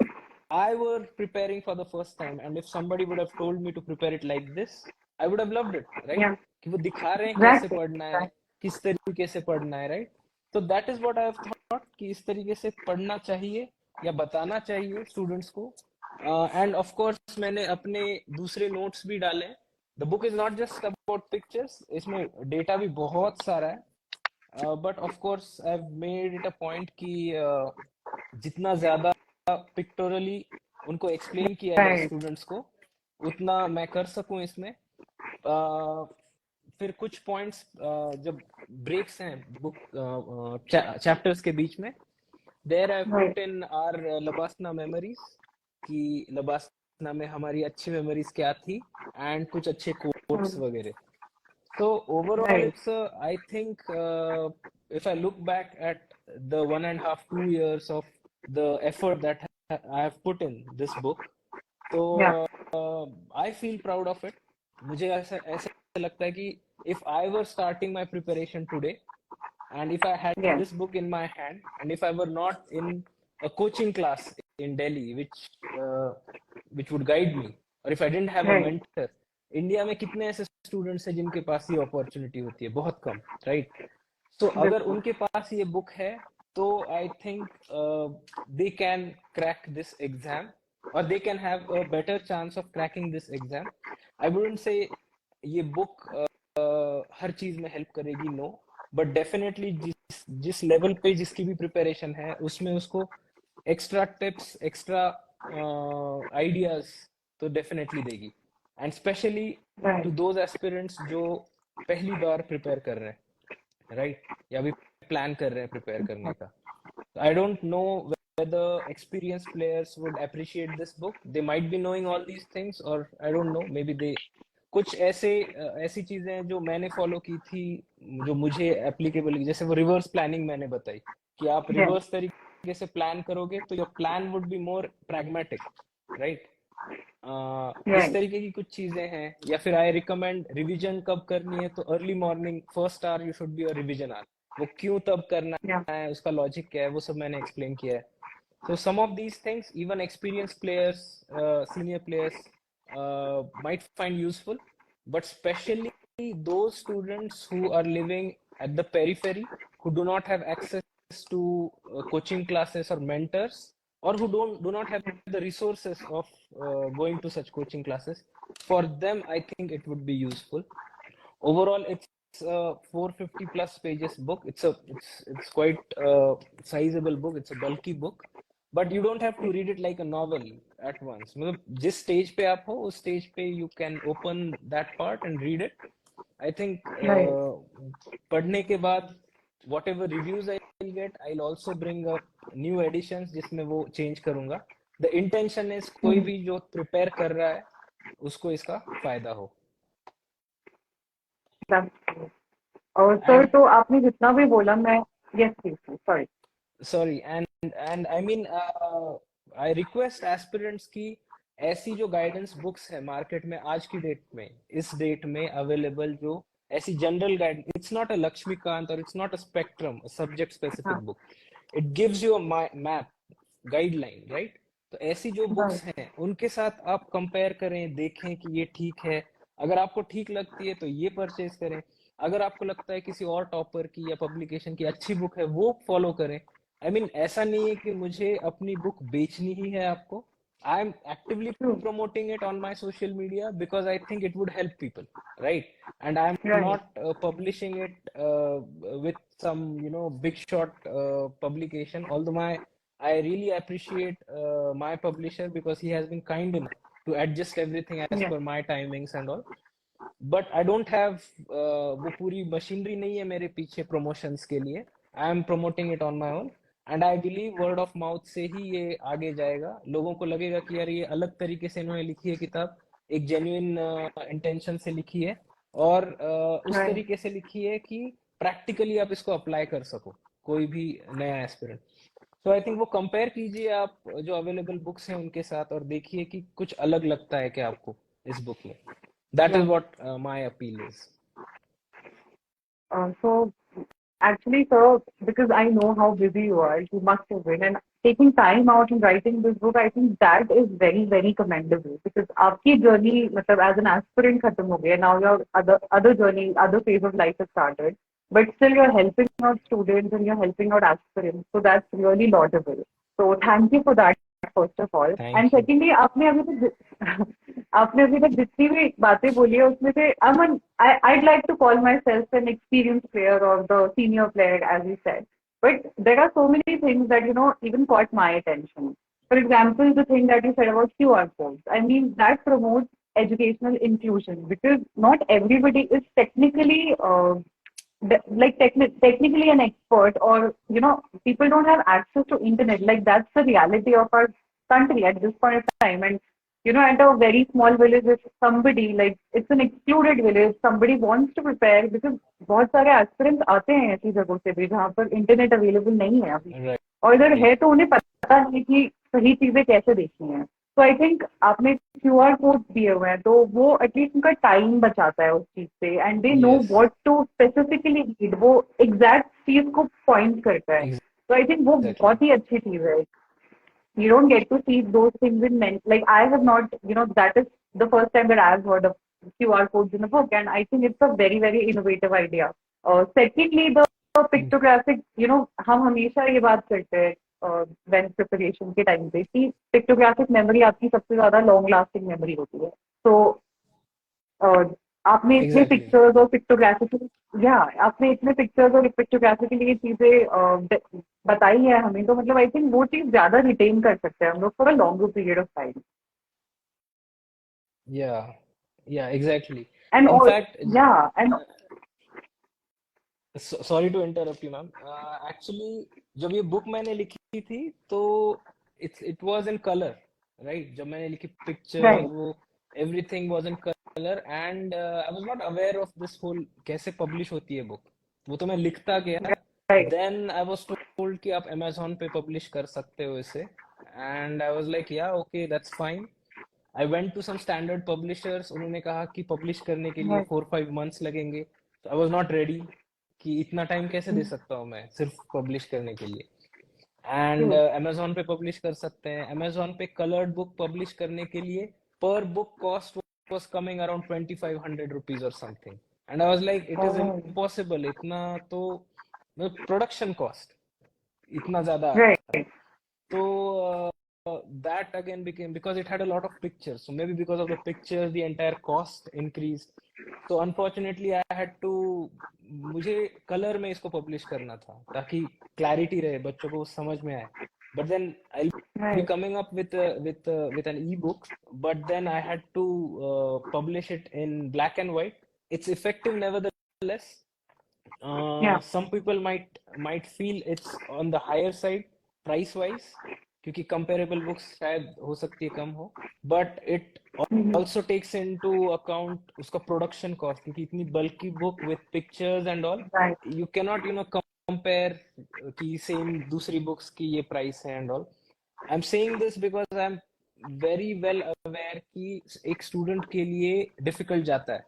I were preparing for the first time and if somebody would have told me to prepare it like this, I would have loved it, right? Yeah. कि वो दिखा रहे हैं कैसे Exactly. पढ़ना है, किस तरीके से पढ़ना है, right? So that is what I have thought कि इस तरीके से पढ़ना चाहिए या बताना चाहिए स्टूडेंट्स को. And of course मैंने अपने दूसरे नोट्स भी डाले. The book is not just about pictures, इसमें डेटा भी बहुत सारा है. But of course I've made it a point कि जितना ज्यादा पिक्टोरली उनको एक्सप्लेन किया जाए Right. स्टूडेंट्स को, उतना मैं कर सकूं इसमें. फिर कुछ पॉइंट्स जब ब्रेक्स हैं बुक चैप्टर्स के बीच में, there I Right. Put in our LBSNAA memories, कि लबासना में हमारी अच्छी मेमोरीज क्या थी, एंड कुछ अच्छे कोट्स वगैरह. So overall, Right. I think if I look back at the 1.5, 2 years of the effort that I have put in this book, so Yeah. I feel proud of it. मुझे ऐसा लगता है कि if I were starting my preparation today, and if I had Yes. this book in my hand, and if I were not in a coaching class in Delhi, which would guide me, or if I didn't have a Right. mentor, India में कितने ऐसे students हैं जिनके पास ये opportunity होती है, बहुत कम, right. सो अगर बिल्कुल. उनके पास ये बुक है, तो I think they can crack this exam, और they can have a better chance of cracking this exam. I wouldn't say ये बुक हर चीज में हेल्प करेगी, नो, बट डेफिनेटली जिस लेवल पे जिसकी भी प्रिपरेशन है, उसमें उसको एक्स्ट्रा टिप्स, एक्स्ट्रा आइडियाज तो डेफिनेटली देगी, and specially Right. To those aspirants जो पहली बार प्रिपेयर कर रहे हैं, राइट, या अभी प्लान कर रहे हैं प्रिपेयर करने का. I don't know whether experienced players would appreciate this book. They might be knowing all these things, or I don't know, maybe they कुछ ऐसी चीजें हैं जो मैंने फॉलो की थी, जो मुझे एप्लीकेबल, जैसे वो रिवर्स प्लानिंग मैंने बताई, कि आप Yes. रिवर्स तरीके से प्लान करोगे तो your plan would be more pragmatic, right. इस Right. तरीके की कुछ चीजें हैं. या फिर आई रिकमेंड रिवीजन कब करनी है, तो early morning first hour you should be a revision hour. वो क्यों तब करना Yeah. है, उसका लॉजिक क्या है, वो सब मैंने एक्सप्लेन किया है. So some of these things, even experienced players, senior players, might find useful, but especially those students who are living at the periphery, who do not have access to coaching classes or mentors, or who do not have the resources of going to such coaching classes. For them, I think it would be useful. Overall, it's a 450 plus pages book. It's quite a sizable book. It's a bulky book, but you don't have to read it like a novel at once. मतलब जिस stage पे आप हो, उस stage पे you can open that part and read it. I think Right. पढ़ने के बाद whatever reviews I'll get, I'll also bring up new editions जिसमें वो change करूँगा. The intention is कोई भी जो prepare कर रहा है, उसको इसका फायदा हो. और सर, And तो आपने जितना भी बोला, मैं yes please, sorry. sorry, and I mean I request aspirants ki ऐसी जो गाइडेंस बुक्स है मार्केट में आज की डेट में, इस डेट में अवेलेबल, जो ऐसी general guide, it's not a Laxmikanth और it's not a spectrum subject specific हाँ, book, it gives you a map, guideline, right? तो ऐसी जो बुक्स right, हैं उनके साथ आप कंपेयर करें, देखें कि ये ठीक है। अगर आपको ठीक लगती है तो ये परचेज करें। अगर आपको लगता है किसी और टॉपर की या पब्लिकेशन की अच्छी बुक है, वो फॉलो करें। आई मीन ऐसा नहीं है कि मुझे अपनी बुक बेचनी ही है आपको। I am actively true, promoting it on my social media because I think it would help people, right? And I am right, not publishing it with some, big shot publication. Although I really appreciate my publisher because he has been kind enough to adjust everything as yeah, per my timings and all. But I don't have वो पूरी machinery नहीं है मेरे पीछे promotions के लिए। I am promoting it on my own, and I believe word of mouth से ही ये आगे जाएगा। लोगों को लगेगा कि यार ये अलग तरीके से इन्होंने लिखी है किताब, एक जेन्युइन इंटेंशन से लिखी है, और उस right, तरीके से लिखी है कि प्रैक्टिकली आप इसको अप्लाई कर सको, कोई भी नया एस्पिरेंट। तो आई थिंक वो कंपेयर कीजिए आप जो अवेलेबल बुक्स हैं उनके साथ, और देखिए कि कुछ अलग लगता है क्या आपको इस बुक में। That is yeah. what my appeal is. So actually, sir, because I know how busy you are, you must have been, and taking time out and writing this book, I think that is very, very commendable. Because आपकी journey, मतलब as an aspirant खत्म हो गया, now your other journey, other phase of life has started. But still, you're helping out students and you're helping out aspirants, so that's really laudable. So thank you for that, first of all. And Thank you. secondly, आपने अभी तक आपने अभी तक जितनी भी बातें बोली है उसमें से I'd like to call myself an experienced player or the senior player, as you said. But there are so many things that, even caught my attention. For example, the thing that you said about QR codes. I mean, that promotes educational inclusion because not everybody is technically technically an expert, or people don't have access to internet. Like that's the reality of our country at this point of time. And at a very small village, if somebody, like, it's an excluded village, somebody wants to prepare, because बहुत सारे aspirants आते हैं ऐसी जगहों से भी जहाँ पर इंटरनेट अवेलेबल नहीं है अभी, Right. और अगर है तो उन्हें पता नहीं कि सही चीजें कैसे देखनी है। तो आई थिंक आपने क्यूआर कोड दिए हुए हैं, तो वो एटलीस्ट उनका टाइम बचाता है उस चीज से, and they know Yes. What to specifically read, वो एग्जैक्ट चीज को पॉइंट करता है। तो आई थिंक वो Exactly. बहुत ही अच्छी चीज है। You don't get to see those things in men. Like I have not, that is the first time that I have heard of QR codes in a book, and I think it's a very, very innovative idea. Secondly, the pictographic, हम हमेशा ये बात करते हैं when preparation के time पे कि pictographic memory आपकी सबसे ज़्यादा long lasting memory होती है। So आपने इतने Exactly. पिक्चर्स और पिक्टोग्राफिकली, या आपने इतने पिक्चर्स और पिक्टोग्राफिकली ये चीजें बताई है हमें, तो मतलब आई थिंक वो चीज ज्यादा रिटेन कर सकते हैं हम लोग for a longer period of time. Yeah. Yeah, exactly. And In और fact, या and sorry to interrupt you ma'am. Actually जब ये बुक मैंने लिखी थी तो it was in colour, right? जब मैंने लिखी पिक्चर्स, राइट, वो everything was in colour, and I was not aware of this whole कैसे पब्लिश होती है बुक। वो तो मैं लिखता गया, right, then I was told कि आप अमेज़न पे पब्लिश कर सकते हो इसे, and I was like yeah okay that's fine. I went to some standard publishers, उन्होंने कहा कि पब्लिश करने के लिए राइट, 4-5 months लगेंगे। तो आई वाज नॉट रेडी कि इतना टाइम कैसे दे सकता हूँ मैं सिर्फ पब्लिश करने के लिए। एंड ट्रू, अमेजोन पे पब्लिश कर सकते हैं, अमेजोन पे कलर्ड बुक पब्लिश करने के लिए पर book cost was coming around 2500 rupees or something, and I was like it is impossible, इतना तो प्रोडक्शन कॉस्ट इतना ज्यादा आता है। राइट, तो that again became, because it had a lot of pictures, so maybe because of the pictures the entire cost increased. So unfortunately I had to, मुझे colour में इसको पब्लिश करना था ताकि क्लैरिटी रहे, बच्चों को समझ में आए। But then I'll be right, coming up with an ebook, but then I had to publish it in black and white. It's effective nevertheless. या, Some people might feel it's on the higher side price wise, क्योंकि comparable books शायद हो सकती है कम हो, but it also takes into account उसका production cost, क्योंकि इतनी bulky book with pictures and all, right, you cannot compare कि same दूसरी books की ये price है and all. I'm saying this because I'm very well aware कि एक स्टूडेंट के लिए डिफिकल्ट जाता है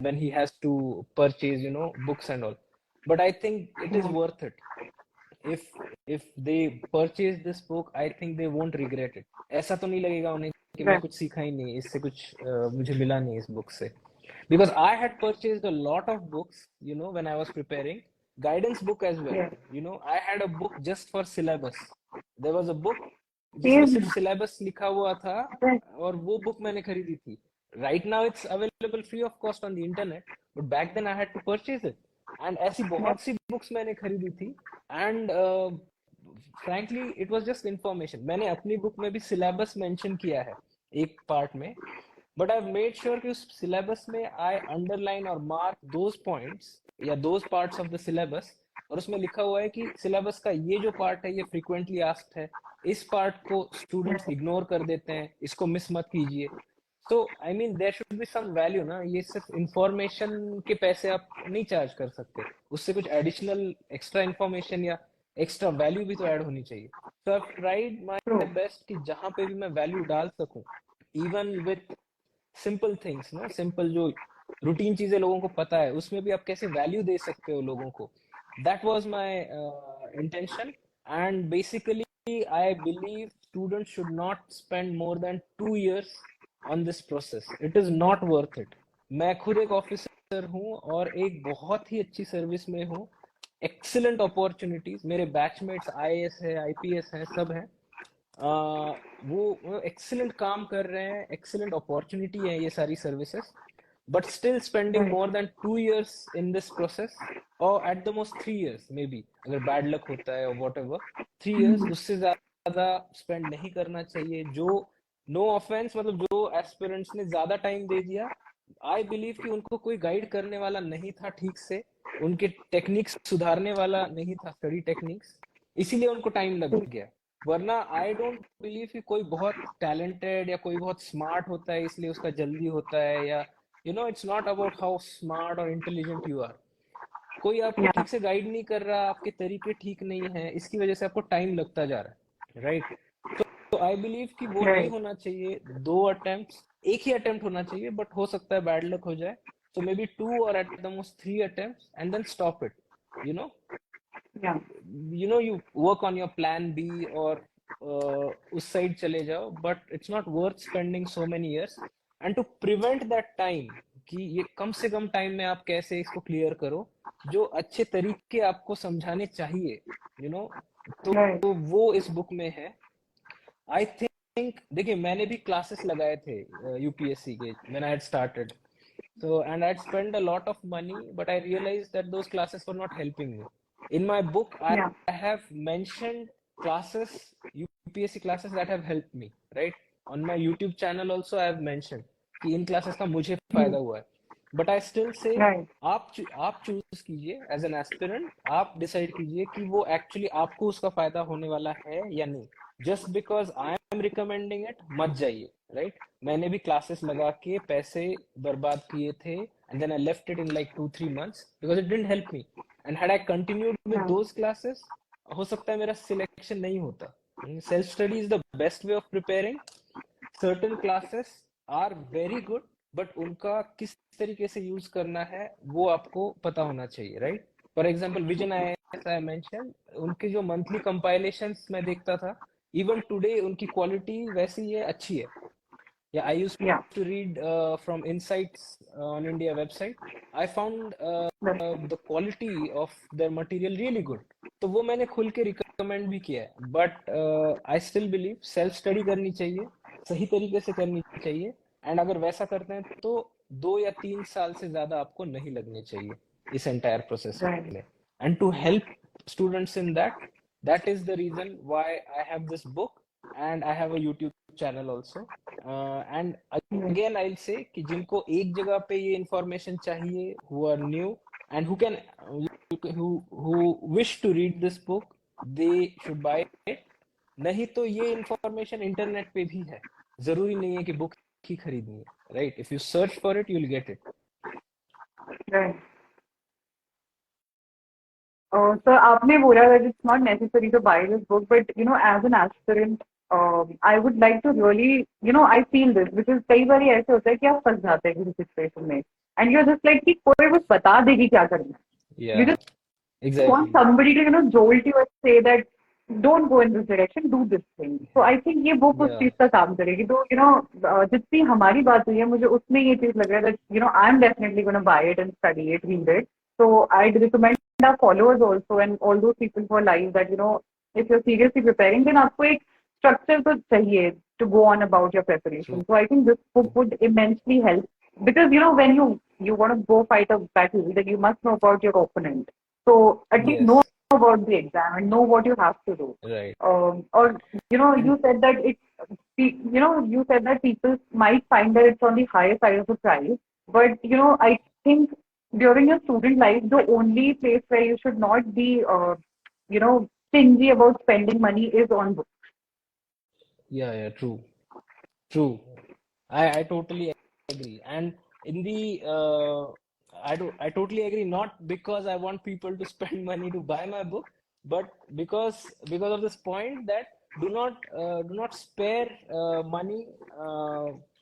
when he has to purchase books and all, but I think it is worth it. if they purchase this book, I think they won't regret it. ऐसा तो नहीं लगेगा उन्हें कि मैं Right. कुछ सीखा ही नहीं, इससे कुछ मुझे मिला नहीं इस बुक से. Because I had purchased a lot of books, when I was preparing guidance book as well. Yes. I had a book just for syllabus. There was a book जिसमें सिर्फ Same. syllabus लिखा हुआ था, Right. और वो book मैंने खरीदी थी. Right now it's available free of cost on the internet, but back then I had to purchase it. And ऐसी Yes. बहुत सी books मैंने खरीदी थी. And frankly it was just information. मैंने अपनी book में भी syllabus mention किया है एक part में, but I've made sure कि उस syllabus में I underline और mark those points या those parts of the syllabus, और उसमें लिखा हुआ है कि syllabus का ये जो part है ये frequently asked है, इस part को students ignore कर देते हैं, इसको miss मत कीजिए. तो I mean there should be some value ना. ये सिर्फ इंफॉर्मेशन के पैसे आप नहीं चार्ज कर सकते, उससे कुछ एडिशनल एक्स्ट्रा इंफॉर्मेशन या एक्स्ट्रा वैल्यू भी तो ऐड होनी चाहिए. तो आई have tried my True. Best कि जहां पे भी मैं वैल्यू डाल सकूं, इवन विथ सिंपल थिंग्स ना, सिंपल जो रूटीन चीजें लोगों को पता है, उसमें भी आप कैसे वैल्यू दे सकते हो लोगों को. That was my intention. And basically I believe students should not spend more than 2 years on this process. It is not worth it. मैं खुद एक ऑफिसर हूँ और एक बहुत ही अच्छी सर्विस में हूँ. एक्सीलेंट अपॉर्चुनिटीज, मेरे बैचमेट्स आईएएस है, आईपीएस है, सब है. वो एक्सीलेंट काम कर रहे हैं, एक्सीलेंट अपॉर्चुनिटी है ये सारी services, but still spending Right. More than 2 years in this process, और at the most 3 years maybe, अगर बैड लक होता है और वॉट एवर. 3 years, उससे ज्यादा स्पेंड नहीं करना चाहिए. जो नो ऑफेंस, मतलब जो एस्पिरेंट्स ने ज्यादा टाइम दे दिया, आई बिलीव कि उनको कोई गाइड करने वाला नहीं था ठीक से, उनके टेक्निक्स सुधारने वाला नहीं था, स्टडी टेक्निक्स, इसीलिए उनको टाइम लग गया. वरना आई डोंट बिलीव कि कोई बहुत टैलेंटेड या कोई बहुत स्मार्ट होता है इसलिए उसका जल्दी होता है, या it's not about how smart और इंटेलिजेंट यू आर. कोई आपको Yeah. ठीक से गाइड नहीं कर रहा, आपके तरीके ठीक नहीं है, इसकी वजह से आपको टाइम लगता जा रहा है, राइट. तो आई बिलीव कि वो नहीं Right. होना चाहिए. 2 अटेम्प्ट, एक ही अटेम्प्ट होना चाहिए, बट हो सकता है बैड लक हो जाए. So maybe 2 or at the most 3 attempts, and then stop it. You know, Yeah. you work on your plan B, or उस साइड चले जाओ, but it's not worth spending so many years. And to prevent that time, कि ये कम से कम time में आप कैसे इसको क्लियर करो, जो अच्छे तरीके आपको समझाने चाहिए, यू नो Right. तो वो इस बुक में है. आई थिंक, देखिए मैंने भी क्लासेस लगाए थे यूपीएससी के when I had started. So, and I'd spent a lot of money, but I realized that those classes were not helping me. In my book, I Yeah. have mentioned classes, UPSC classes that have helped me, right? On my YouTube channel also, I have mentioned कि इन classes का मुझे फायदा हुआ है. But I still say, Right. आप choose कीजिए as an aspirant, आप decide कीजिए कि वो एक्चुअली आपको उसका फायदा होने वाला है या नहीं. Just because I am recommending it मत जाइए, राइट. मैंने भी क्लासेस लगा के पैसे बर्बाद किए थे, and then I left it in like 2-3 months because it didn't help me. And had I continued with Yeah. Those classes, हो सकता है मेरा सिलेक्शन नहीं होता. Self study is the best way of preparing. Certain classes are very good, but उनका किस तरीके से यूज करना है वो आपको पता होना चाहिए, right. For example vision IAS I mention, उनके जो मंथली कंपाइलेशंस मैं देखता था, इवन टुडे उनकी क्वालिटी वैसी है, अच्छी है. Yeah, I used Yeah. to read from Insights on India website. I found That's the quality of their material really good. तो वो मैंने खुल के रिकमेंड भी किया है. But I still believe self study करनी चाहिए, सही तरीके से करनी चाहिए. एंड अगर वैसा करते हैं तो 2 या 3 साल से ज्यादा आपको नहीं लगने चाहिए इस एंटायर प्रोसेस right. में. And to help students in that is the reason why I have this book, and I have a YouTube channel also. And Yes. again I'll say कि जिनको एक जगह पे ये information चाहिए, who are new and who wish to read this book, they should buy it. नहीं तो ये information इंटरनेट पे भी है, जरूरी नहीं है कि बुक ही खरीदनी है, right? If you search for it, you'll get it. Right. So आपने बोला that it's not necessary to buy this book, but as an aspirant, I would like to really, I feel this because कई बार ऐसे होता है कि आप फंस जाते हैं किसी सिचुएशन में and you're just like कि कोई बस बता देगी क्या करना है. You Yeah, just want exactly. somebody to, jolt you and say that don't go in this direction, do this thing. So I think ये book उस Yeah, चीज का काम करेगी. तो जितनी हमारी बात हुई है मुझे उसमें ये चीज लग रहा है that I'm definitely going to buy it and study it, read it. So I'd recommend our followers also and all those people who are live that if you're seriously preparing then आपको एक structure तो चाहिए to go on about your preparation. true. So I think this book would immensely help because when you want to go fight a battle, then you must know about your opponent. So at least know Yes, about the exam and know what you have to do. right. Or And you said that you said that people might find that it's on the higher side of the price, but I think during your student life, the only place where you should not be stingy about spending money is on books. yeah, true, true. I totally agree. And in the I totally agree. Not because I want people to spend money to buy my book, but because of this point that do not spare money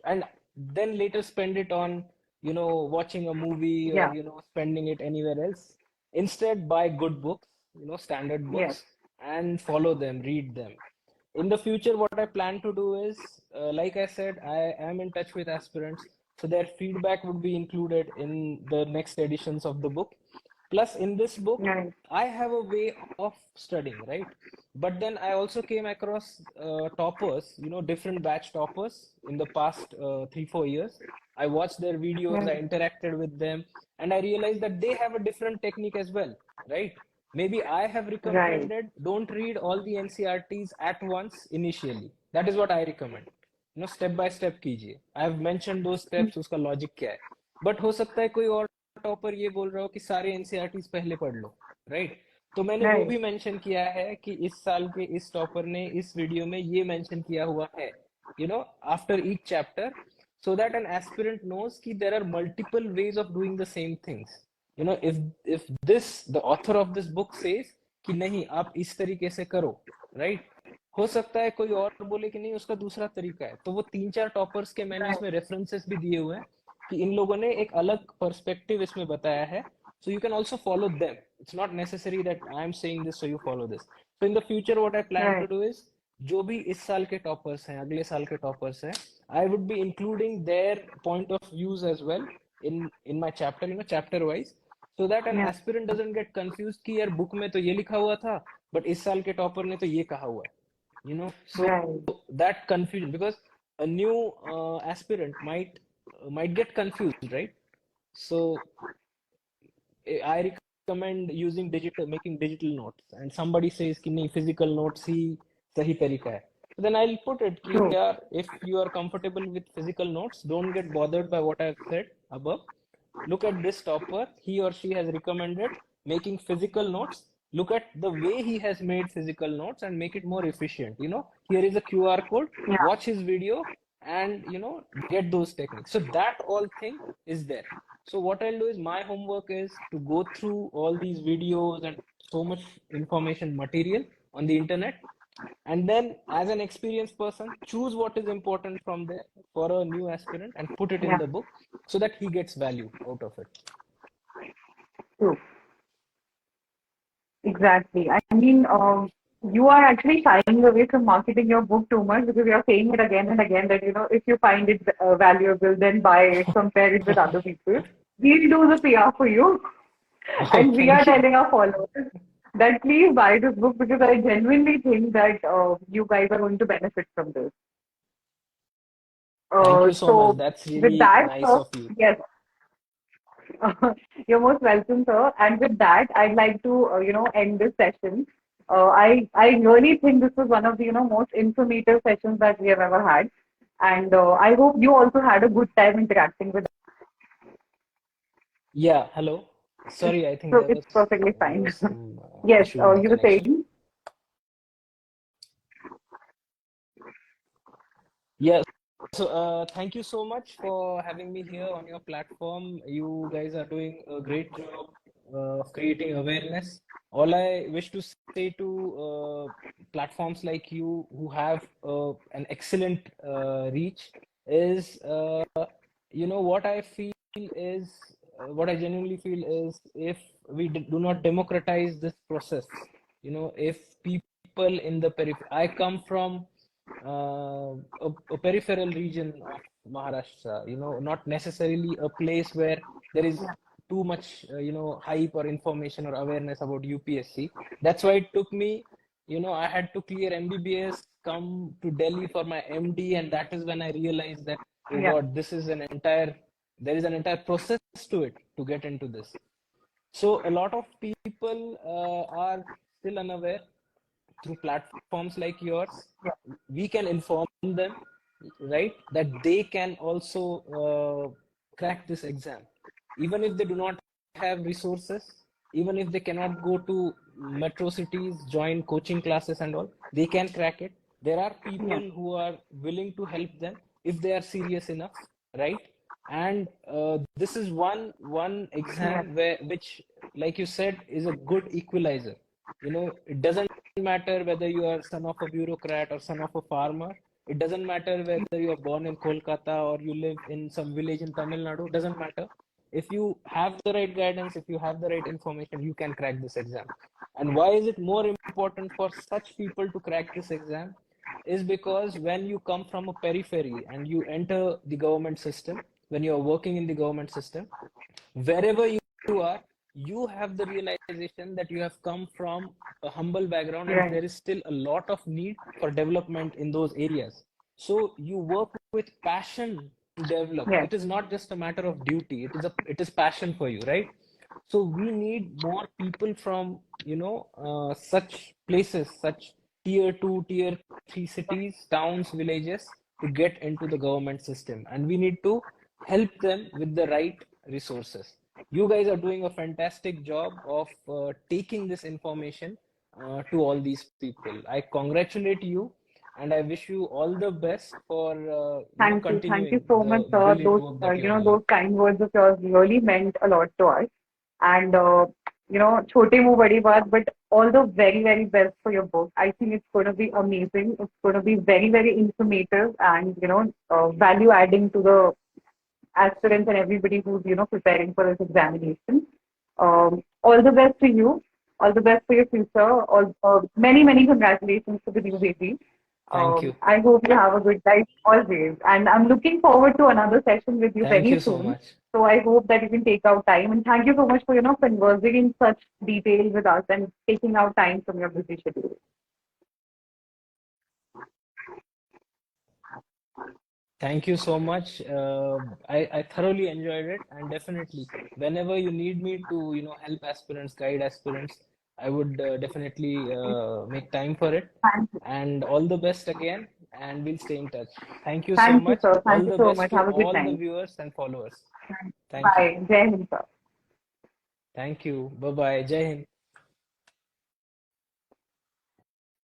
and then later spend it on watching a movie or Yeah. spending it anywhere else. Instead, buy good books, standard Yes. books, and follow them, read them. In the future, what I plan to do is, like I said, I am in touch with aspirants, so their feedback would be included in the next editions of the book. Plus, in this book, Right. I have a way of studying, right? But then I also came across toppers, different batch toppers in the past 3-4 years. I watched their videos, I Right. interacted with them, and I realized that they have a different technique as well, right? Maybe I have Right. recommended don't read all the NCRTs at once initially. That is what I recommend. Step by step कीजिए. I have mentioned those steps, उसका logic क्या है. But हो सकता है कोई और topper ये बोल रहा हो कि सारे एनसीईआरटीज पहले पढ़ लो, राइट? तो मैंने वो Right. भी मेंशन किया है कि इस साल के इस टॉपर ने इस वीडियो में ये मेंशन किया हुआ है, after each chapter, so that an aspirant knows कि there are multiple ways of doing the same things. If this the author of this book says कि नहीं आप इस तरीके से करो, राइट? हो सकता है कोई और बोले कि नहीं उसका दूसरा तरीका है, तो वो 3-4 टॉपर्स के मैंने Right. इसमें रेफरेंसेस भी दिए हुए हैं कि इन लोगों ने एक अलग पर्सपेक्टिव इसमें बताया है, so you can also follow them. It's not necessary that I am saying this so you follow this. So in the future what I plan to Right. do is जो भी इस साल के टॉपर्स हैं, अगले साल के टॉपर्स हैं, I would be including their point of views as well in my chapter, chapter wise, so that an Yeah. aspirant doesn't get confused कि यार बुक में तो ये लिखा हुआ था but इस साल के टॉपर ने तो ये कहा हुआ है, so Right. that confusion, because a new aspirant might get confused, right? So I recommend using making digital notes, and somebody says कि नहीं physical notes ही सही तरीका है, so then I'll put it कि True. यार if you are comfortable with physical notes, don't get bothered by what I've said above. Look at this topper, he or she has recommended making physical notes. Look at the way he has made physical notes and make it more efficient. Here is a QR code, Yeah. watch his video and get those techniques. So that all thing is there. So what I'll do is my homework is to go through all these videos and so much information material on the internet, and then as an experienced person choose what is important from there for a new aspirant and put it in Yeah. the book so that he gets value out of it. True. Exactly. I mean, you are actually shying away from marketing your book too much because you are saying it again and again that, if you find it valuable, then buy it, compare it with other people. We'll do the PR for you. Oh, And we are thank you. telling our followers that please buy this book because I genuinely think that you guys are going to benefit from this. Thank you so much. So, That's with really that, nice of you. yes, you're most welcome, sir. And with that, I'd like to, end this session. I really think this was one of the, most informative sessions that we have ever had. And I hope you also had a good time interacting with us. Yeah, hello. Sorry, I think So there it's was perfectly there fine. was some Yes, issue with the you were connection. saying. Yeah, so thank you so much for having me here on your platform. You guys are doing a great job creating awareness. All I wish to say to platforms like you who have an excellent reach is, what I feel is, what I genuinely feel is, if we do not democratize this process, if people in the periphery, I come from a peripheral region of Maharashtra, not necessarily a place where there is too much, hype or information or awareness about UPSC. That's why it took me, I had to clear MBBS, come to Delhi for my MD, and that is when I realized that, oh Yeah. God, there is an entire process to it to get into this. So a lot of people are still unaware. Through platforms like yours, we can inform them, right, that they can also crack this exam, even if they do not have resources, even if they cannot go to metro cities, join coaching classes and all, they can crack it. There are Yeah. people who are willing to help them if they are serious enough, right? And this is one Yeah. exam which, like you said, is a good equalizer. It doesn't matter whether you are son of a bureaucrat or son of a farmer. It doesn't matter whether you are born in Kolkata or you live in some village in Tamil Nadu. Doesn't matter. If you have the right guidance, if you have the right information, you can crack this exam. And why is it more important for such people to crack this exam? Is because when you come from a periphery and you enter the government system, when you are working in the government system, wherever you are, you have the realization that you have come from a humble background and Right. there is still a lot of need for development in those areas. So you work with passion to develop. Yes. It is not just a matter of duty. It is passion for you, right? So we need more people from, such places, such tier 2, tier 3 cities, towns, villages, to get into the government system, and we need to help them with the right resources. You guys are doing a fantastic job of taking this information to all these people. I congratulate you, and I wish you all the best for Thank you. Thank you continuing so much, the sir. brilliant Those, work that you are doing. those kind words of yours really meant a lot to us. And, chote mo badi baat, but all the very, very best for your book. I think it's going to be amazing. It's going to be very, very informative and, value adding to the aspirants and everybody who's, preparing for this examination. All the best to you. All the best for your future. All, many, many congratulations to the new baby. Thank you. I hope you have a good life always. And I'm looking forward to another session with you Thank very you so soon. much. So I hope that you can take out time. And thank you so much for, conversing in such detail with us and taking out time from your busy schedule. Thank you so much. I thoroughly enjoyed it, and definitely, whenever you need me to, help aspirants, guide aspirants, I would definitely make time for it. Thank you. And all the best again, and we'll stay in touch. Thank you so Thank you, much. sir. All Thank you the so best much. to Have a good all the night. viewers and followers. Thank you. Bye. Jai Hind, sir. Thank you. Bye bye. Jai Hind.